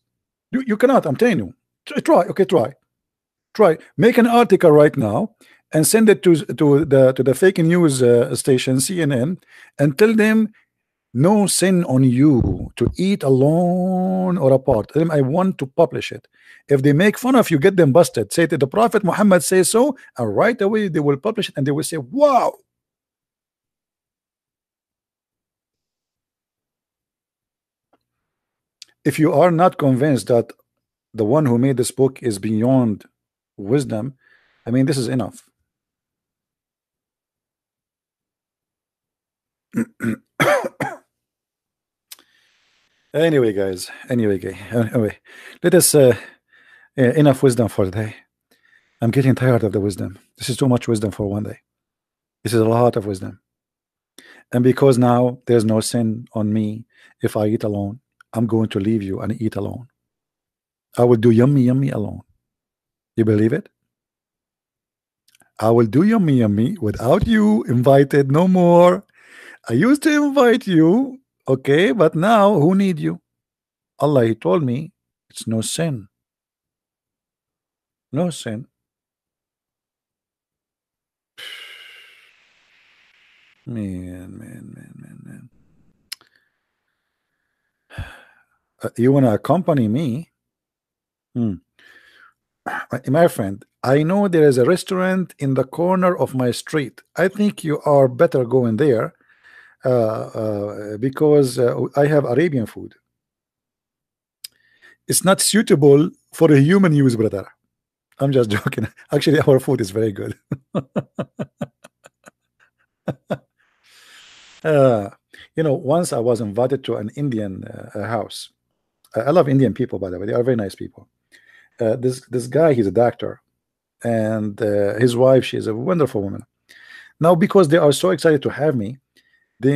You cannot. I'm telling you. Try. Okay, try. Make an article right now and send it to the fake news station CNN and tell them no sin on you to eat alone or apart. Tell them I want to publish it. If they make fun of you, get them busted. Say that the Prophet Muhammad says so, and right away they will publish it and they will say, wow. If you are not convinced that the one who made this book is beyond wisdom, I mean, this is enough. Anyway, guys. Anyway, let us enough wisdom for today. I'm getting tired of the wisdom. This is too much wisdom for one day. This is a lot of wisdom. And because now there's no sin on me if I eat alone, I'm going to leave you and eat alone. I will do yummy alone. You believe it? I will do yummy without you invited no more. I used to invite you, okay, but now who need you? Allah, he told me it's no sin. No sin. Man. You want to accompany me? My friend, I know there is a restaurant in the corner of my street. I think you are better going there because I have Arabian food. It's not suitable for a human use, brother. I'm just joking. Actually, our food is very good. Once I was invited to an Indian house. I love Indian people, by the way. They are very nice people. This guy, he's a doctor, and his wife, she is a wonderful woman. Now, because they are so excited to have me, they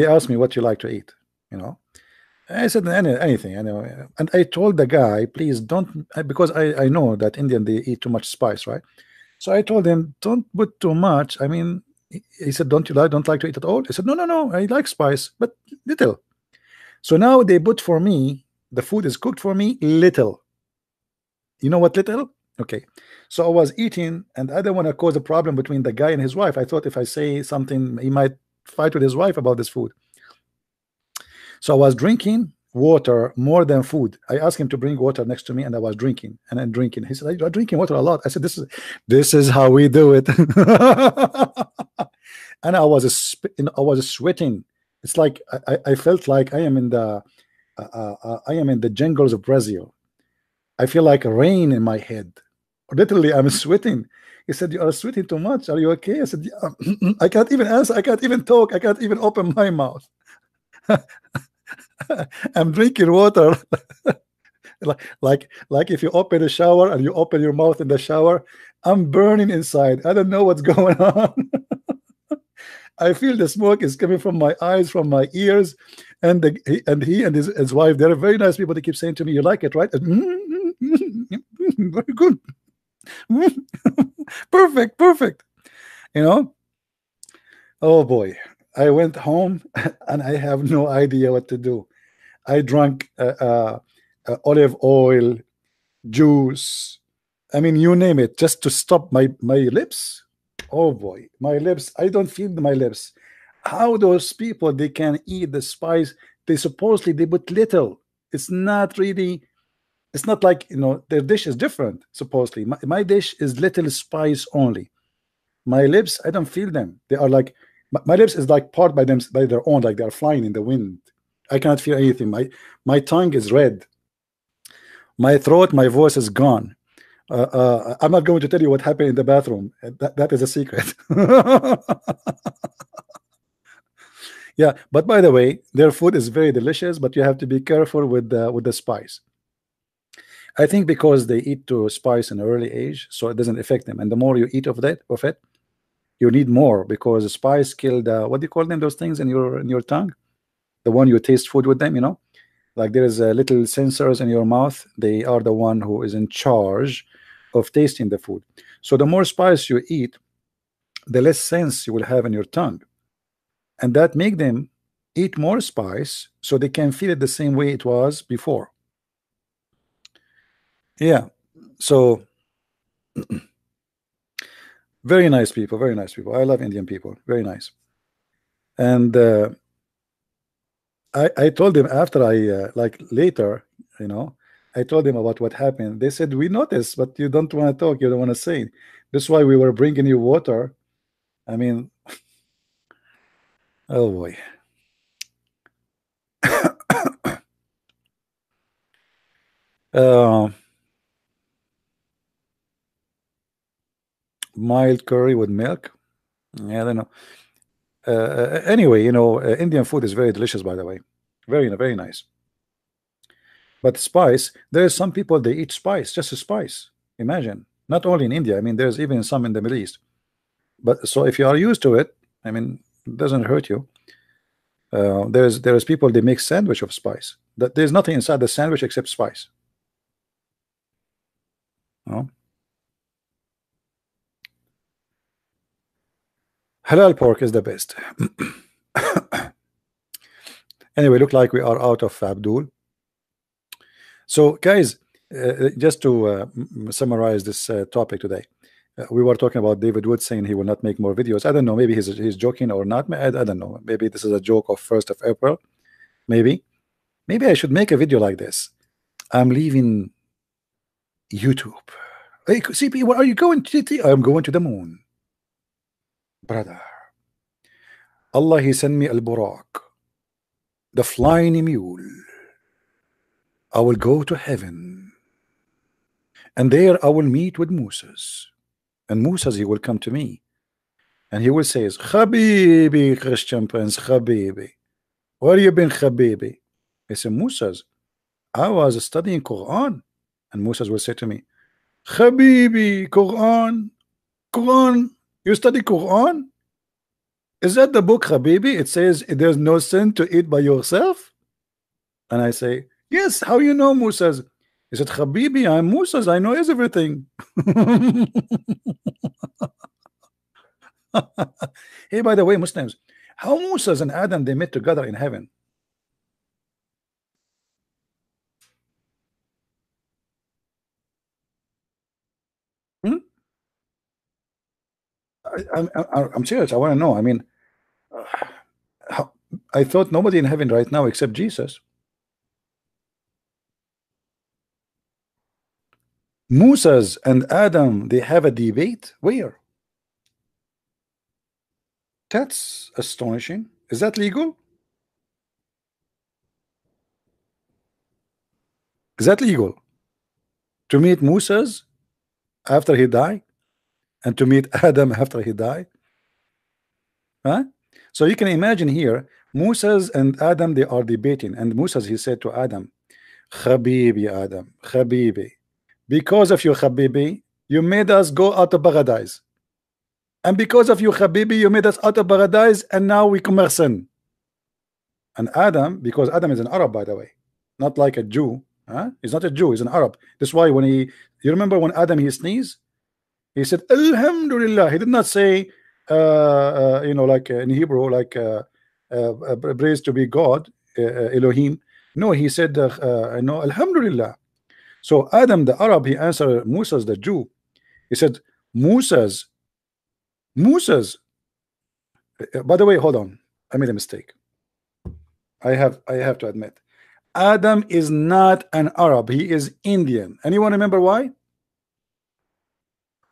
asked me what you like to eat. I said anything. And I told the guy, please don't, because I know that Indian, they eat too much spice, right? So I told him, don't put too much. I mean, he said, don't like to eat at all? I said, no, I like spice, but little. So now they put for me, the food is cooked for me little. You know what little? Okay. So I was eating, and I don't want to cause a problem between the guy and his wife. I thought if I say something, he might fight with his wife about this food. So I was drinking water more than food. I asked him to bring water next to me, and I was drinking and then drinking. He said, "You're drinking water a lot." I said, "This is how we do it." And I was sweating. It's like I felt like I am in the jungles of Brazil. I feel like rain in my head. Literally, I'm sweating. He said, "You are sweating too much. Are you okay?" I said, "Yeah." I can't even answer. I can't even talk. I can't even open my mouth. I'm drinking water. like if you open a shower and you open your mouth in the shower, I'm burning inside. I don't know what's going on. I feel the smoke is coming from my eyes, from my ears, and he and his wife, they're very nice people. They keep saying to me, "You like it, right?" Very good. Perfect. Oh boy, I went home and I have no idea what to do. I drank olive oil, juice. I mean, you name it, just to stop my lips. Oh boy, my lips. I don't feel my lips. How those people, they can eat the spice? They supposedly they put little. It's not really. It's not like their dish is different. Supposedly, my dish is little spice only. My lips, I don't feel them. They are like my lips is like part by their own, like they are flying in the wind. I cannot feel anything. My tongue is red. My throat, my voice is gone. I'm not going to tell you what happened in the bathroom. That is a secret. Yeah, but by the way, their food is very delicious, but you have to be careful with the spice. I think because they eat to spice in an early age, so it doesn't affect them. And the more you eat of it, you need more, because spice kill the, what do you call them, those things in your tongue, the one you taste food with them, like there is a little sensors in your mouth. They are the one who is in charge of tasting the food. So the more spice you eat, the less sense you will have in your tongue, and that make them eat more spice so they can feel it the same way it was before. Yeah, so very nice people, very nice people. I love Indian people, very nice. And I told them after like later, I told them about what happened. They said, "We noticed, but you don't want to talk, you don't want to say. That's why we were bringing you water." I mean, oh boy. Uh, Mild curry with milk. Yeah, I don't know. Anyway, Indian food is very delicious, by the way. Very nice. But spice, there is some people they eat spice, just a spice. Imagine. Not only in India, I mean, there's even some in the Middle East. But so if you are used to it, I mean, it doesn't hurt you. There's people they make sandwich of spice. That there's nothing inside the sandwich except spice. No? Halal pork is the best. Anyway, look like we are out of Abdul. So, guys, just to summarize this topic today, we were talking about David Wood saying he will not make more videos. I don't know, maybe he's joking or not. I don't know. Maybe this is a joke of 1st of April. Maybe I should make a video like this. I'm leaving YouTube. Hey, CP, where are you going to? I'm going to the moon, brother. Allah, he sent me al-Buraq, the flying mule. I will go to heaven, and there I will meet with Moses. And Moses, he will come to me, and he will say, Habibi, Christian Prince, Habibi, where you been, Habibi? I said, Moses, I was studying Quran. And Moses will say to me, Habibi, Quran, you study Quran? Is that the book, Habibi? It says there's no sin to eat by yourself. And I say, yes, how you know, Moses? He said, Habibi, I'm Moses, I know everything. Hey, by the way, Muslims, how Moses and Adam they met together in heaven? Hmm? I'm serious. I want to know. I mean, how, I thought nobody in heaven right now except Jesus. Moses and Adam, they have a debate. Where? That's astonishing. Is that legal? Is that legal? To meet Moses after he died, and to meet Adam after he died? Huh? So you can imagine here, Moses and Adam, they are debating, and Moses, he said to Adam, Habibi Adam, Habibi, because of you, Habibi, you made us go out of paradise. And because of you, Habibi, you made us out of paradise, and now we commit sin. And Adam, because Adam is an Arab, by the way, not like a Jew. Huh? He's not a Jew, he's an Arab. That's why when you remember when Adam he sneezed, he said, Alhamdulillah. He did not say, like in Hebrew, like praise to be God, Elohim. No, he said, no, Alhamdulillah. So Adam the Arab, he answered Moses the Jew. He said, Moses. By the way, hold on. I made a mistake. I have to admit. Adam is not an Arab. He is Indian. Anyone remember why?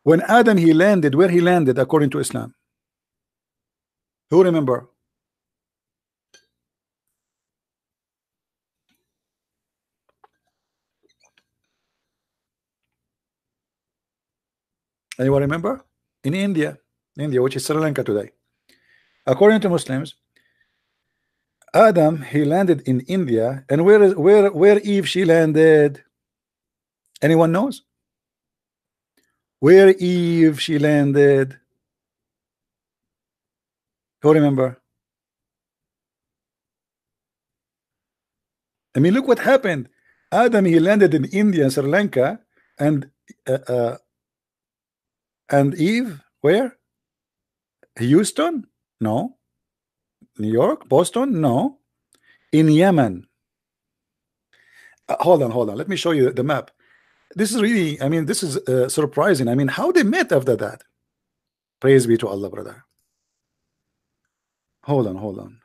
When Adam he landed, where he landed according to Islam? Who remember? Anyone remember? In India, which is Sri Lanka today. According to Muslims, Adam he landed in India, and where Eve she landed? Anyone knows? Where Eve she landed? Who remember? I mean, look what happened. Adam he landed in India, Sri Lanka, and uh, uh, Eve where? Houston? No. New York? Boston? No. In Yemen. Hold on. Let me show you the map. This is really, I mean, this is surprising. I mean, how they met after that? Praise be to Allah, brother. Hold on.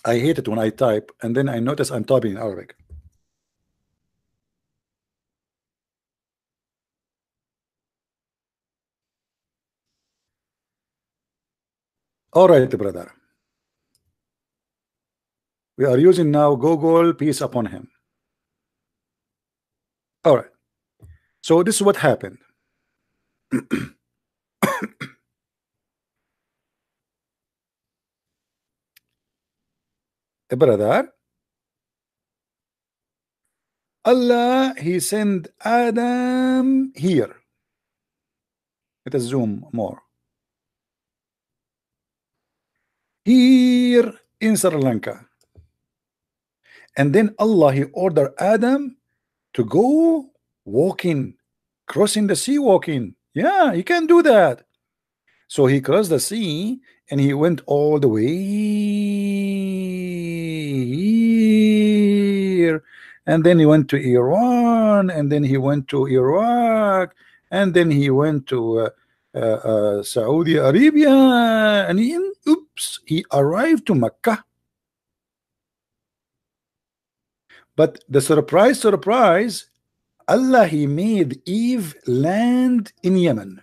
I hate it when I type and then I notice I'm typing in Arabic. All right, brother. We are using now Google, peace upon him. All right. So this is what happened. Brother, Allah, he sent Adam here. Let us zoom more. Here in Sri Lanka. And then Allah, he ordered Adam to go walking, crossing the sea walking. Yeah, he can do that. So he crossed the sea and he went all the way here. And then he went to Iran, and then he went to Iraq, and then he went to Saudi Arabia, and he arrived to Mecca. But the surprise, Allah, he made Eve land in Yemen.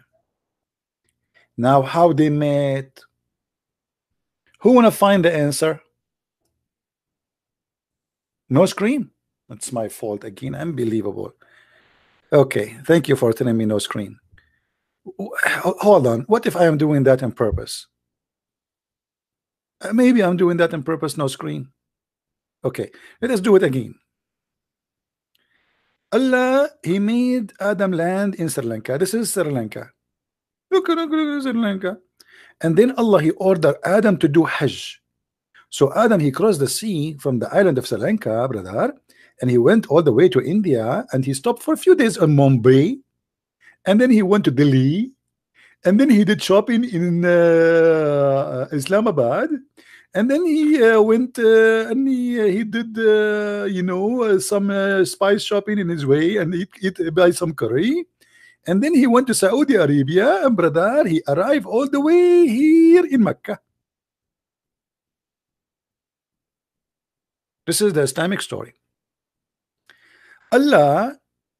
Now, how they met? Who wanna find the answer? No screen. That's my fault again. Unbelievable. Okay, thank you for telling me no screen. Hold on. What if I am doing that on purpose? Maybe I'm doing that on purpose. No screen. Okay, let us do it again. Allah, he made Adam land in Sri Lanka. This is Sri Lanka. Look, Sri Lanka. And then Allah, he ordered Adam to do Hajj. So Adam, he crossed the sea from the island of Sri Lanka, brother, and he went all the way to India, and he stopped for a few days in Mumbai, and then he went to Delhi, and then he did shopping in Islamabad, and then he went and he did some spice shopping in his way, and he buy some curry, and then he went to Saudi Arabia, and brother, he arrived all the way here in Mecca. This is the Islamic story. Allah,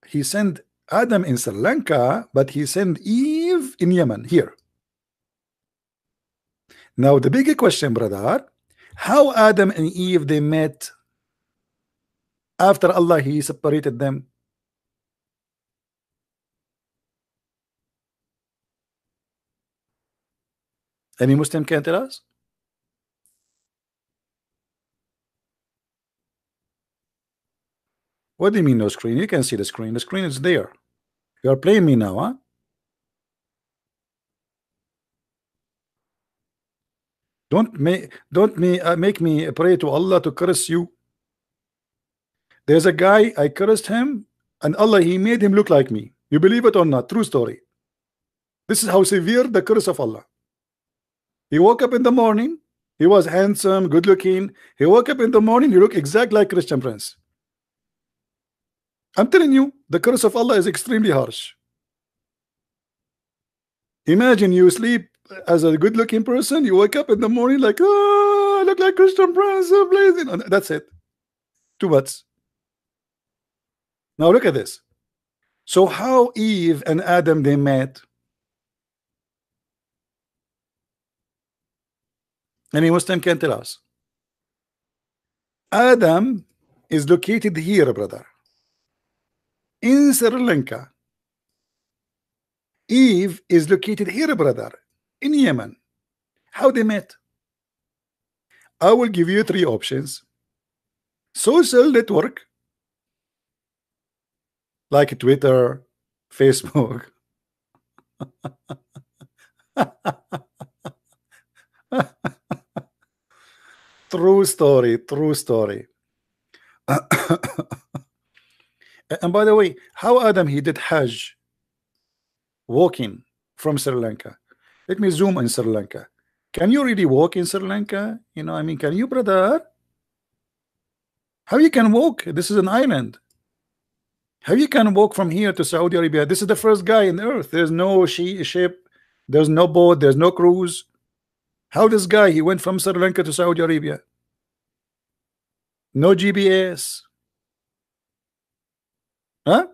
he sent Adam in Sri Lanka, but he sent Eve in Yemen here. Now the big question, brother, how Adam and Eve they met after Allah he separated them? Any Muslim can tell us? What do you mean no screen? You can see the screen. The screen is there. You are playing me now, huh? Don't make me pray to Allah to curse you. There's a guy, I cursed him, and Allah he made him look like me. You believe it or not? True story. This is how severe the curse of Allah. He woke up in the morning, he was handsome, good looking. He woke up in the morning, he looked exactly like Christian Prince. I'm telling you, the curse of Allah is extremely harsh. Imagine you sleep as a good-looking person, you wake up in the morning like, oh, I look like Christian Prince, so blazing. That's it. Two butts. Now look at this. So how Eve and Adam they met? Any Muslim can tell us. Adam is located here, brother, in Sri Lanka. Eve is located here, brother, in Yemen. How they met? I will give you three options. Social network like Twitter, Facebook. True story, true story. And by the way, how Adam he did Hajj walking from Sri Lanka? Let me zoom in Sri Lanka. Can you really walk in Sri Lanka? You know, I mean, can you, brother? How you can walk? This is an island. How you can walk from here to Saudi Arabia? This is the first guy in the earth. There's no ship, there's no boat, there's no cruise. How this guy he went from Sri Lanka to Saudi Arabia? No GPS. Huh?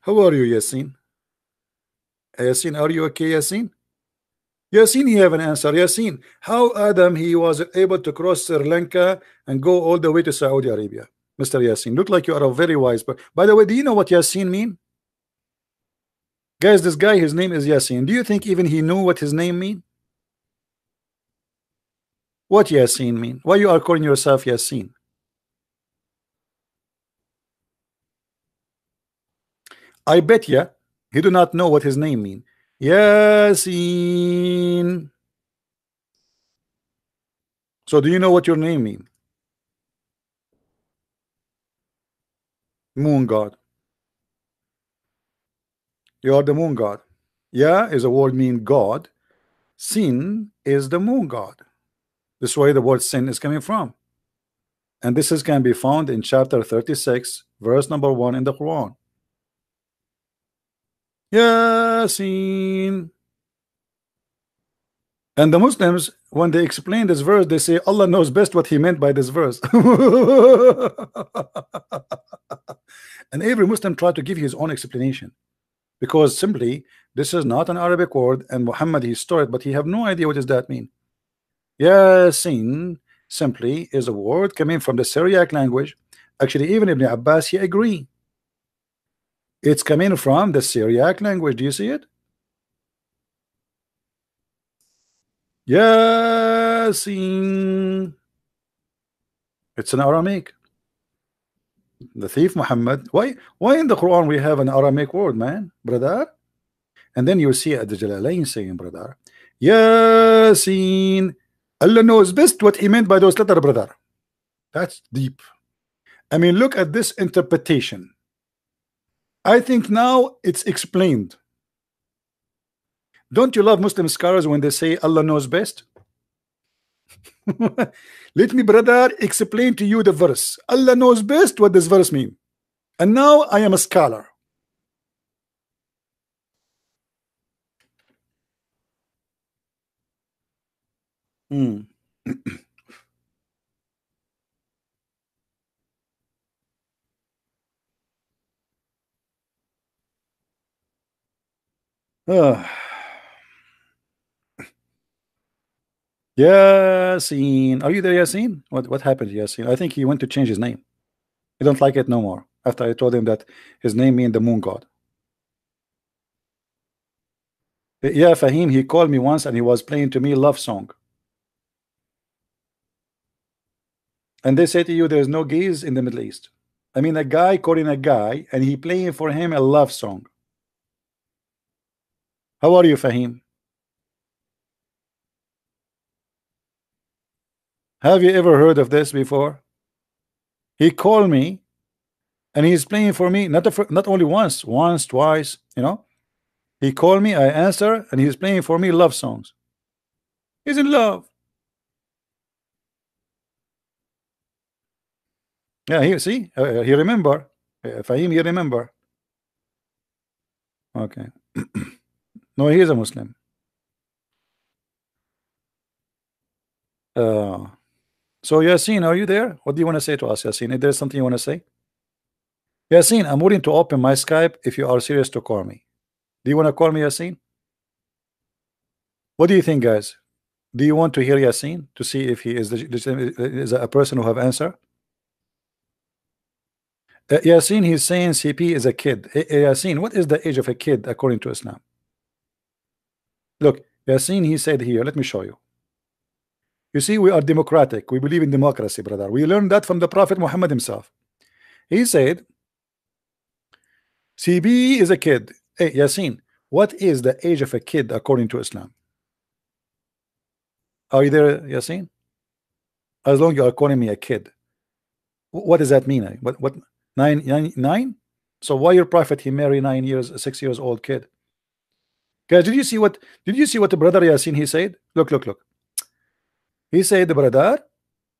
How are you, Yasin? Yasin, are you okay, Yasin? Yasin, you have an answer. Yasin, how Adam he was able to cross Sri Lanka and go all the way to Saudi Arabia? Mr. Yasin, look like you are a very wise. But by the way, do you know what Yasin mean? Guys, this guy, his name is Yasin. Do you think even he knew what his name mean? What Yasin mean? Why you are calling yourself Yasin? I bet ya he do not know what his name mean. Yasin. So do you know what your name mean? Moon God. You are the moon god. Ya is a word mean God. Sin is the moon god. This is where the word sin is coming from. And this is can be found in chapter 36, verse number 1 in the Quran. Yasin. And the Muslims, when they explain this verse, they say Allah knows best what he meant by this verse. And every Muslim tried to give his own explanation, because simply this is not an Arabic word, and Muhammad he stole it, but he have no idea what does that mean. Yasin simply is a word coming from the Syriac language. Actually, even Ibn Abbas he agree. It's coming from the Syriac language. Do you see it? Yasin. It's an Aramaic. The thief Muhammad. Why in the Quran we have an Aramaic word, man, brother? And then you see at the Jalalain saying, brother, Yasin. Allah knows best what he meant by those letters, brother. That's deep. I mean, look at this interpretation. I think now it's explained. Don't you love Muslim scholars when they say Allah knows best? Let me, brother, explain to you the verse. Allah knows best what this verse means. And now I am a scholar. Hmm. Yasin. Are you there, Yasin? What happened to Yasin? I think he went to change his name. He don't like it no more after I told him that his name means the moon god. Yeah, Fahim, he called me once and he was playing to me love song. And they say to you there's no gays in the Middle East. I mean, a guy calling a guy and he playing for him a love song. How are you, Fahim? Have you ever heard of this before? He called me and he's playing for me not only once, twice, you know. He called me, I answer, and he's playing for me love songs. He's in love. Yeah, he see, he remember. Fahim, you remember. Okay. No, he is a Muslim. So Yasin, are you there? What do you want to say to us, Yasin? Is there something you want to say? Yasin, I'm willing to open my Skype if you are serious to call me. Do you want to call me, Yasin? What do you think, guys? Do you want to hear Yasin to see if he is a person who have answer? Yasin, he's saying CP is a kid. Yasin, what is the age of a kid according to Islam? Look, Yasin, he said here, let me show you. You see, we are democratic. We believe in democracy, brother. We learned that from the Prophet Muhammad himself. He said, CB is a kid. Hey, Yasin, what is the age of a kid according to Islam? Are you there, Yasin? As long as you are calling me a kid. What does that mean? What nine? So why your prophet he married 6 years old kid? Guys, did you see what the brother Yasin he said? Look. He said, the brother,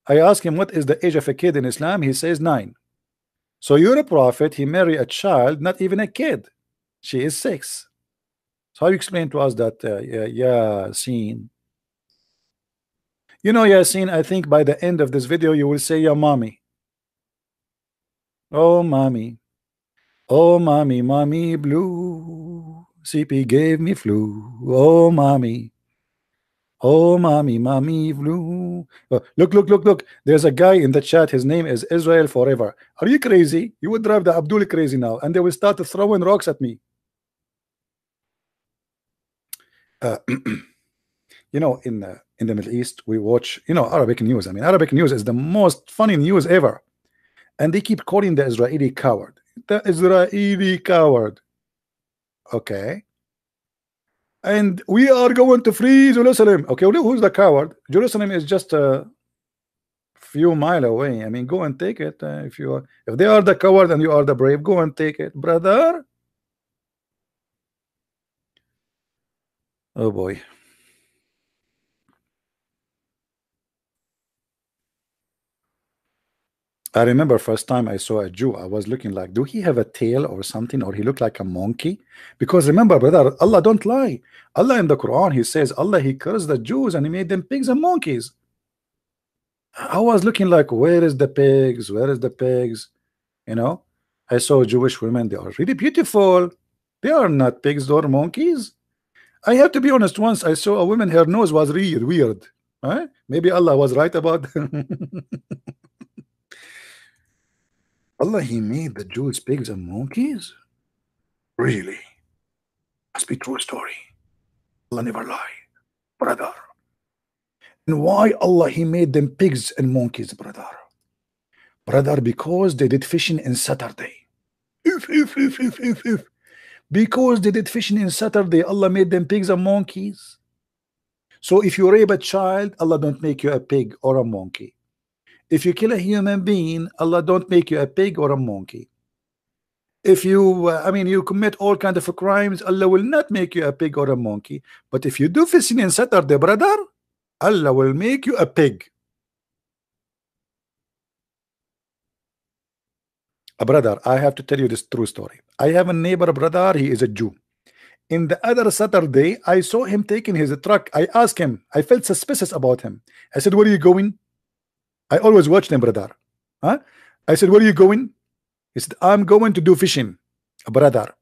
I asked him what is the age of a kid in Islam. He says 9. So you're a prophet, he married a child, not even a kid. She is 6. So how you explain to us that Yasin? You know, Yasin, I think by the end of this video you will say, "Yeah, mommy. Oh, mommy. Oh, mommy, mommy blue. CP gave me flu. Oh, mommy. Oh, mommy, mommy blue." Look, look, look, look. There's a guy in the chat. His name is Israel Forever. Are you crazy? You would drive the Abdul crazy now, and they will start throwing rocks at me. Uh, you know, in the Middle East, we watch, you know, Arabic news. I mean, Arabic news is the most funny news ever, and they keep calling the Israeli coward. The Israeli coward. Okay. And we are going to free Jerusalem. Okay, well, who's the coward? Jerusalem is just a few mile away. I mean, go and take it. If they are the coward and you are the brave, go and take it, brother. Oh boy. I remember first time I saw a Jew, I was looking like, do he have a tail or something, or he looked like a monkey? Because remember, brother, Allah don't lie. Allah in the Quran, he says, Allah, he cursed the Jews and he made them pigs and monkeys. I was looking like, where is the pigs? Where is the pigs? You know, I saw Jewish women, they are really beautiful. They are not pigs or monkeys. I have to be honest, once I saw a woman, her nose was really weird. Huh? Maybe Allah was right about Allah, he made the Jews pigs and monkeys? Really? Must be true story. Allah never lie, brother. And why Allah he made them pigs and monkeys, brother? Brother, because they did fishing in Saturday. If. Because they did fishing in Saturday, Allah made them pigs and monkeys. So if you rape a child, Allah don't make you a pig or a monkey. If you kill a human being, Allah don't make you a pig or a monkey. If you, I mean, you commit all kind of crimes, Allah will not make you a pig or a monkey. But if you do fishing in Saturday, brother, Allah will make you a pig. Brother, I have to tell you this true story. I have a neighbor, brother, he is a Jew. In the other Saturday, I saw him taking his truck. I asked him, I felt suspicious about him. I said, where are you going? I always watch them, brother. Huh? I said, where are you going? He said, I'm going to do fishing, brother.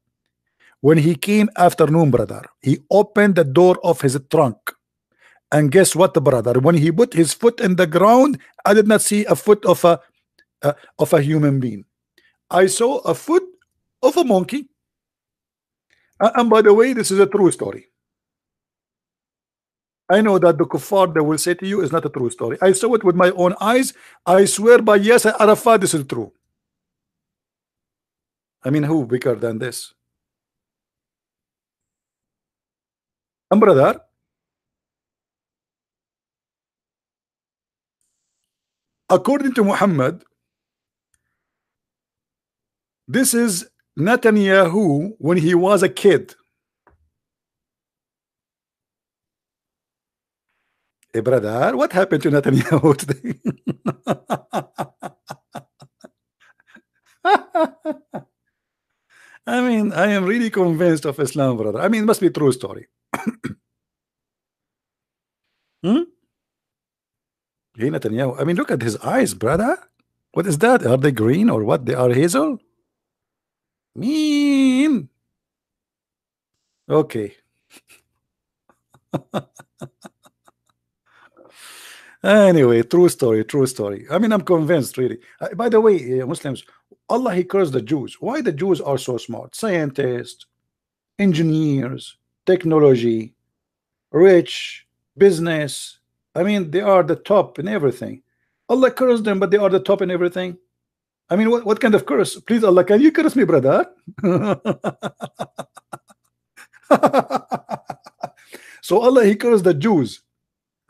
When he came afternoon, brother, he opened the door of his trunk. And guess what, brother? When he put his foot in the ground, I did not see a foot of a human being. I saw a foot of a monkey. And by the way, this is a true story. I know that the kuffar they will say to you is not a true story. I saw it with my own eyes. I swear by Yasser Arafat, this is true. I mean, who bigger than this? And brother, according to Muhammad, this is Netanyahu when he was a kid. Hey, brother, what happened to Netanyahu today? I mean, I am really convinced of Islam, brother. I mean, it must be a true story. Hmm? Hey, Netanyahu. I mean, look at his eyes, brother. What is that? Are they green or what? They are hazel? Mean. Okay. Anyway, true story, true story. I mean, I'm convinced, really. By the way, Muslims, Allah, he cursed the Jews. Why the Jews are so smart? Scientists, engineers, technology, rich, business. I mean, they are the top in everything. Allah cursed them, but they are the top in everything. I mean, what kind of curse? Please, Allah, can you curse me, brother? So Allah, he cursed the Jews.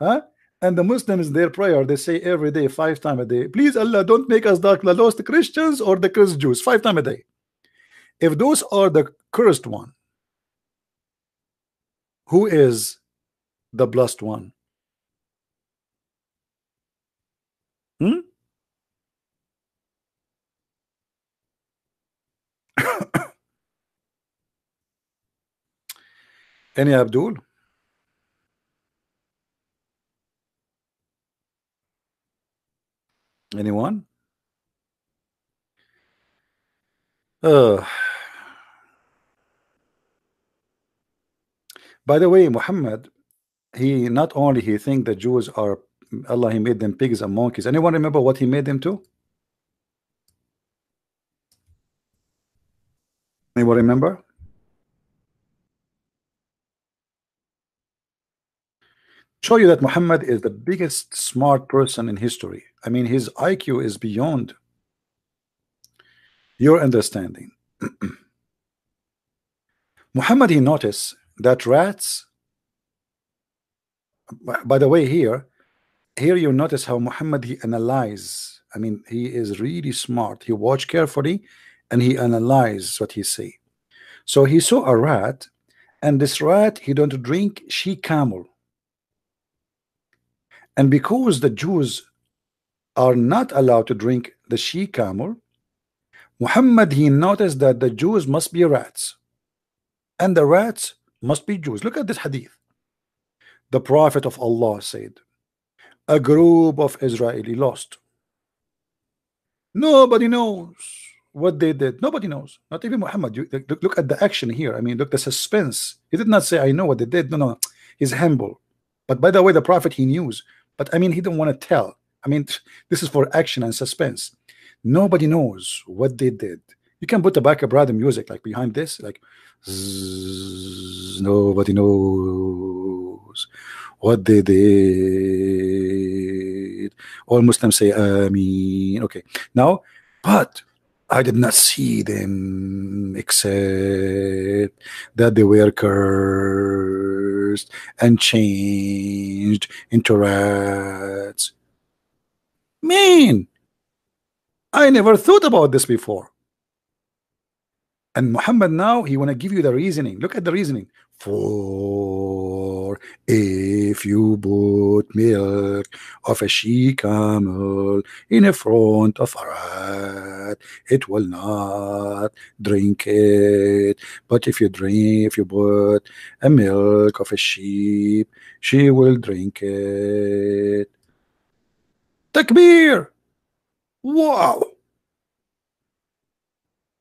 Huh? And the Muslims, their prayer, they say every day, 5 times a day, please Allah, don't make us the lost Christians or the cursed Jews, 5 times a day. If those are the cursed one, who is the blessed one? Hmm? Any Abdul? Anyone? Uh, by the way, Muhammad, he not only he think the Jews are Allah, he made them pigs and monkeys. Anyone remember what he made them to? Anyone remember? Show you that Muhammad is the biggest smart person in history. I mean, his IQ is beyond your understanding. Muhammad, he noticed that rats, by the way, here you notice how Muhammad he analyze. I mean, he is really smart. He watch carefully and he analyze what he say. So he saw a rat, and this rat he don't drink she camel. And because the Jews are not allowed to drink the she camel, Muhammad he noticed that the Jews must be rats, and the rats must be Jews. Look at this hadith. The Prophet of Allah said, a group of Israeli lost. Nobody knows what they did. Nobody knows. Not even Muhammad. Look at the action here. I mean, look the suspense. He did not say, I know what they did. No. He's humble. But by the way, the Prophet he knew. But I mean, he didn't want to tell. I mean, this is for action and suspense. Nobody knows what they did. You can put the backup music like behind this, like zzz, nobody knows what they did. All Muslims say Ameen. Okay, now, but I did not see them except that they were cursed and changed into rats. Man, I never thought about this before. And Muhammad now he want to give you the reasoning. Look at the reasoning. For if you put milk of a she camel in a front of a rat, it will not drink it. But if you put a milk of a sheep, she will drink it. Takbir! Wow!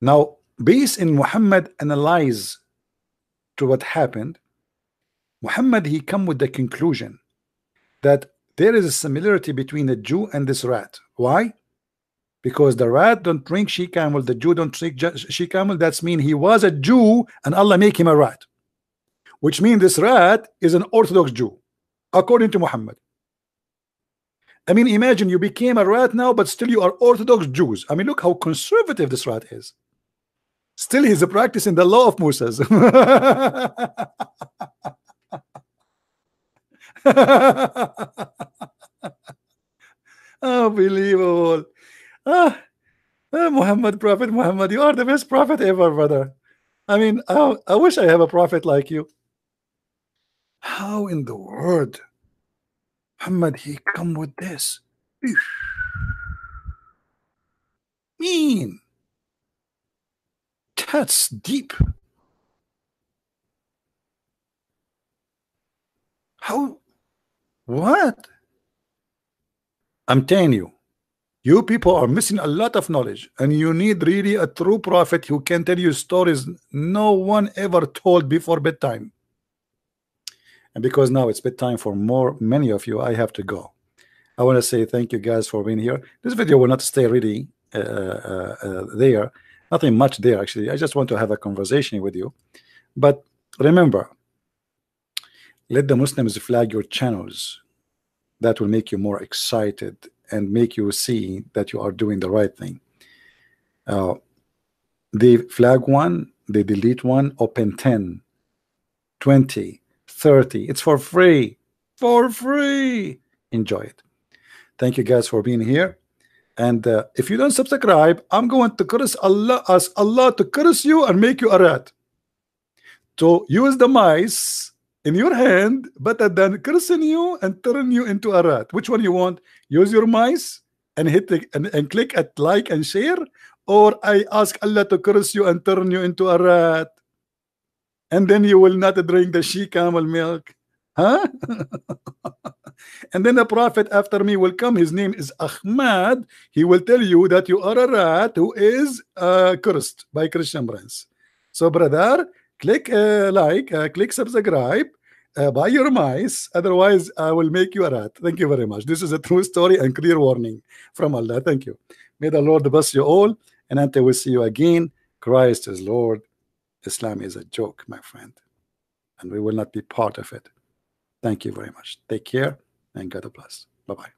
Now, based in Muhammad analyze to what happened, Muhammad he come with the conclusion that there is a similarity between the Jew and this rat. Why? Because the rat don't drink she camel, the Jew don't drink she camel. That's mean he was a Jew and Allah make him a rat, which means this rat is an Orthodox Jew according to Muhammad. I mean, imagine you became a rat now, but still you are Orthodox Jews. I mean, look how conservative this rat is. Still, he's practicing the law of Moses. Unbelievable. Muhammad, Prophet Muhammad, you are the best prophet ever, brother. I mean, I wish I have a prophet like you. How in the world Muhammad he come with this? Mean. That's deep. How? What? I'm telling you, you people are missing a lot of knowledge, and you need really a true prophet who can tell you stories no one ever told before bedtime. And because now it's bedtime for many of you, I have to go. I want to say thank you guys for being here. This video will not stay really there. Nothing much there, actually. I just want to have a conversation with you. But remember, let the Muslims flag your channels. That will make you more excited and make you see that you are doing the right thing. They flag one, they delete one, open 10, 20, 30. It's for free. For free. Enjoy it. Thank you guys for being here. And if you don't subscribe, I'm going to curse Allah, ask Allah to curse you and make you a rat. To use the mice in your hand, but then cursing you and turn you into a rat. Which one you want? Use your mice and hit the, and click at like and share, or I ask Allah to curse you and turn you into a rat. and then you will not drink the she camel milk, huh? And then the prophet after me will come. His name is Ahmad. He will tell you that you are a rat who is cursed by Christian Prince. So, brother, click like, click subscribe, buy your mice. Otherwise, I will make you a rat. Thank you very much. This is a true story and clear warning from Allah. Thank you. May the Lord bless you all. And until we see you again, Christ is Lord. Islam is a joke, my friend. And we will not be part of it. Thank you very much. Take care and God bless. Bye-bye.